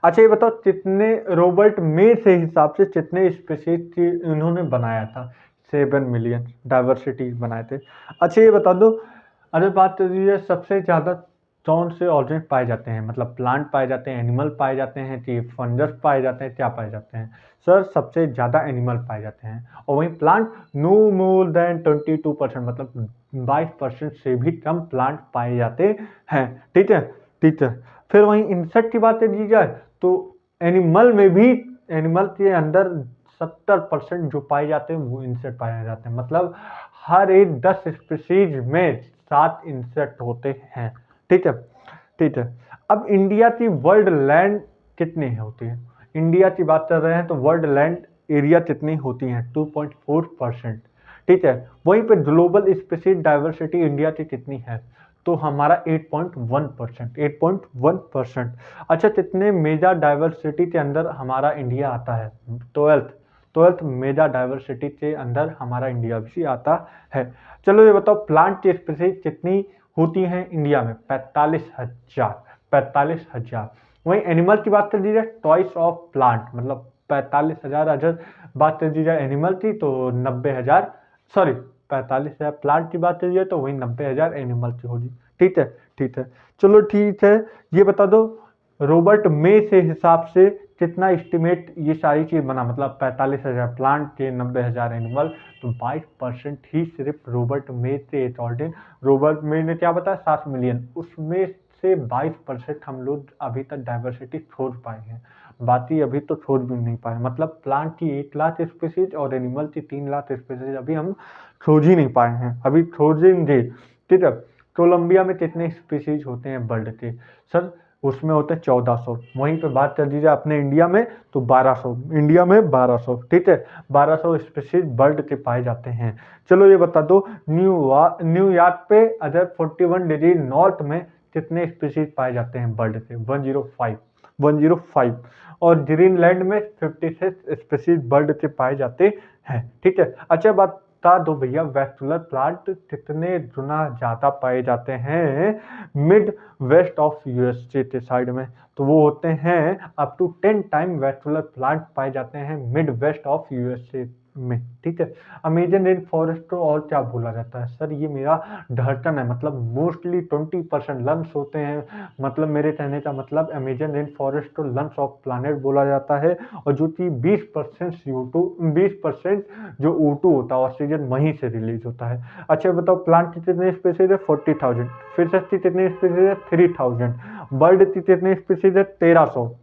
अच्छा ये बताओ कितने रॉबर्ट मे से हिसाब से कितने स्पीसीज की इन्होंने बनाया था? 7 मिलियन डाइवर्सिटी बनाए थे। अच्छा ये बता दो, अगर बात करी जाए सबसे ज्यादा कौन से ऑर्गेनिज पाए जाते हैं, मतलब प्लांट पाए जाते हैं, एनिमल पाए जाते हैं कि फंगस पाए जाते हैं, क्या पाए जाते हैं? सर सबसे ज्यादा एनिमल पाए जाते हैं, और वहीं प्लांट नो मोर देन 22%, मतलब 22% से भी कम प्लांट पाए जाते हैं। ठीक है, ठीक है। फिर वहीं इंसेक्ट की बात की जाए तो एनिमल में भी, एनिमल के अंदर 70% जो पाए जाते हैं वो इंसेक्ट पाए जाते हैं, मतलब हर एक 10 स्पीसीज में 7 इंसेक्ट होते हैं। ठीक है, ठीक है। अब इंडिया की वर्ल्ड लैंड कितनी होती है? इंडिया की बात कर रहे हैं तो वर्ल्ड लैंड एरिया कितनी होती है? 2.4%। ठीक है, वहीं पे ग्लोबल स्पीसीज डाइवर्सिटी इंडिया की कितनी है? तो हमारा 8.1%, 8.1%। अच्छा कितने मेगा डाइवर्सिटी के अंदर हमारा इंडिया आता है? 12th मेगा डाइवर्सिटी के अंदर हमारा इंडिया भी आता है। चलो ये बताओ प्लांट की स्पीसीज कितनी होती हैं इंडिया में? 45,000, 45,000। वहीं एनिमल की बात कर दी जाए, टॉइस ऑफ प्लांट, मतलब 45,000 अगर बात कर दी जाए एनिमल की तो 90,000, सॉरी 45,000 प्लांट की बात करिए तो वही 90,000 एनिमल की होगी। ठीक है, ठीक है। चलो ठीक है, ये बता दो रॉबर्ट मे से हिसाब से कितना एस्टिमेट ये सारी चीज बना, मतलब 45,000 प्लांट के 90,000 एनिमल, तो 22% ही सिर्फ रॉबर्ट मे से अकॉर्डिंग, रॉबर्ट मे ने क्या बताया 7 मिलियन, उसमें से 22% हम लोग अभी तक डाइवर्सिटी छोड़ पाए हैं, बाकी अभी तो छोड़ भी नहीं पाए, मतलब प्लांट की 1 लाख स्पीसीज और एनिमल की 3 लाख स्पीसीज अभी हम खोज ही नहीं पाए हैं, अभी खोजेंगे। ठीक है। कोलंबिया में कितने स्पीसीज होते हैं बर्ड के? सर उसमें होते हैं 1400। वहीं पे बात कर लीजिए अपने इंडिया में तो 1200, इंडिया में 1200। ठीक है, 1200 स्पीसीज बर्ड के पाए जाते हैं। चलो ये बता दो न्यूयॉर्क पे अदर 41 डिग्री नॉर्थ में कितने स्पीसीज पाए जाते हैं बर्ड के? 105, 105। और ग्रीनलैंड में 56 स्पीसीज बर्ड के पाए जाते हैं। ठीक है। अच्छा बता दो भैया वैक्यूलर प्लांट कितने गुना ज्यादा पाए जाते हैं मिड वेस्ट ऑफ यूएसए के साइड में? तो वो होते हैं up to 10 time vascular plant पाए जाते हैं मिड वेस्ट ऑफ यूएसए में, ठीक है। अमेजन रेन फॉरेस्ट को और क्या बोला जाता है सर, ये मेरा ढर्टन है, मतलब मोस्टली 20% लंग्स होते हैं, मतलब मेरे कहने का मतलब अमेजन रेन फॉरेस्ट को लंग्स ऑफ प्लानट बोला जाता है। और जो कि 20% CO2, 20% जो O2 होता है ऑक्सीजन वहीं से रिलीज होता है। अच्छा बताओ, प्लांट की कितनी स्पीसीज है? 40,000। फिशेस की कितनी स्पीसीज है? 3,000। बर्ड की कितनी स्पीसीज है? 1300।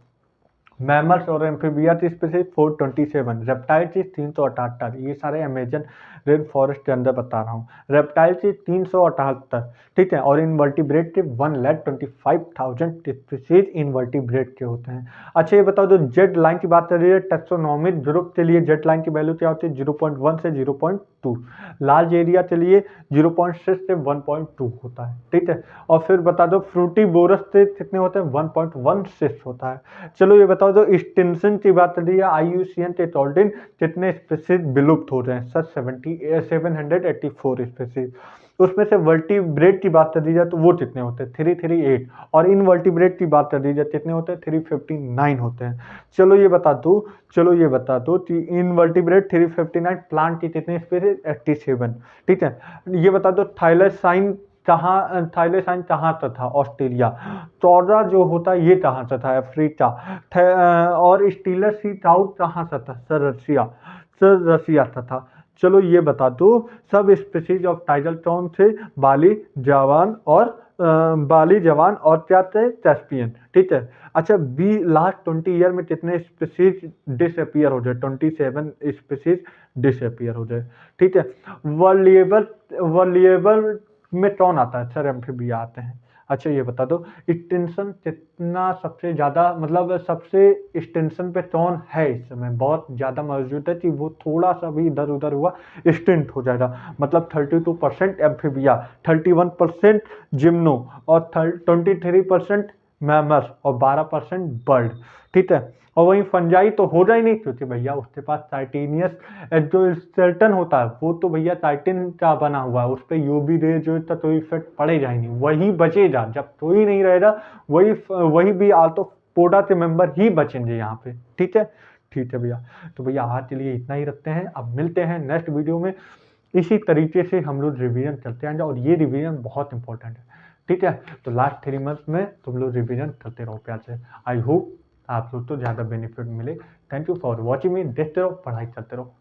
मैमल्स और एम्फीबिया की स्पीसीज 427। रेप्टाइल की 378। ये सारे अमेजन रेन फॉरेस्ट के अंदर बता रहा हूँ। रेप्टाइल की 378, ठीक है। और इनवर्टिब्रेट के 1,25,000 स्पीसीज इनवर्टिब्रेट के होते हैं। अच्छा ये बताओ, जो जेड लाइन की बात कर रही है टेक्सोनॉमिक ग्रुप के लिए जेड लाइन की वैल्यू क्या होती है? 0.1 से 0.2। लार्ज एरिया के लिए 0.6 से 1.2 होता है, ठीक है। और फिर बता दो फ्रूटी बोरस से कितने होते हैं? 1.16 होता है। चलो ये बताओ, जो एक्सटेंशन की बात कर रही है IUCN के अकॉर्डिंग कितने स्पीसीज विलुप्त हो रहे हैं सर? 784 स्पीसीज। उसमें से वर्टिब्रेट की बात कर दी जाए तो वो कितने होते हैं? 338। और इनवर्टिब्रेट की बात कर दी जाए कितने होते हैं? 359 होते हैं। चलो ये बता दो कि इनवर्टिब्रेट 359, प्लांट की कितने स्पीसीज? 87, ठीक है। ये बता दो थाईलैंड कहाँ का था? ऑस्ट्रेलिया। चौदह जो होता है ये कहाँ से था? अफ्रीका। और स्टीलर सी टाउट कहाँ से था? सर रसिया से था। चलो ये बता दो, sub species of tiger ton थे बाली जवान और क्या थे? कैस्पियन, ठीक है। अच्छा बी लास्ट 20 ईयर में कितने स्पीसीज डिसअपियर हो जाए? 27 स्पीसीज डिसअपियर हो जाए, ठीक है। वॉल्यूएबल में कौन आता है सर? एम्फीबिया आते हैं। अच्छा ये बता दो, एक्सटेंशन कितना सबसे ज़्यादा, मतलब सबसे एक्सटेंशन पे कौन है इस समय बहुत ज़्यादा मौजूद है कि वो थोड़ा सा भी इधर उधर हुआ एक्सटेंट हो जाएगा? मतलब 32% एम्फीबिया, 31% जिम्नो, और 23% मैमल्स और 12% बर्ड, ठीक है। और वहीं फंजाई तो होगा ही नहीं, क्योंकि भैया उसके पास टाइटेनियस जो स्केलेटन होता है वो तो भैया टाइटेन का बना हुआ है, उस पर यूवी रे जो इतना तो इफेक्ट पड़ेगा ही नहीं, वही बचेगा। जब कोई नहीं रहेगा वही भी आर्थ्रोपोडा के मेंबर ही बचेंगे यहाँ पे, ठीक है। ठीक है भैया, तो भैया आज के लिए इतना ही रखते हैं, अब मिलते हैं नेक्स्ट वीडियो में। इसी तरीके से हम लोग रिवीजन करते आएंगे, और ये रिवीजन बहुत इंपॉर्टेंट है, ठीक है। तो लास्ट 3 मंथ में तुम लोग रिवीजन करते रहो प्यार से। आई होप आप लोग तो ज़्यादा बेनिफिट मिले। थैंक यू फॉर वॉचिंग मी। देखते रहो, पढ़ाई करते रहो।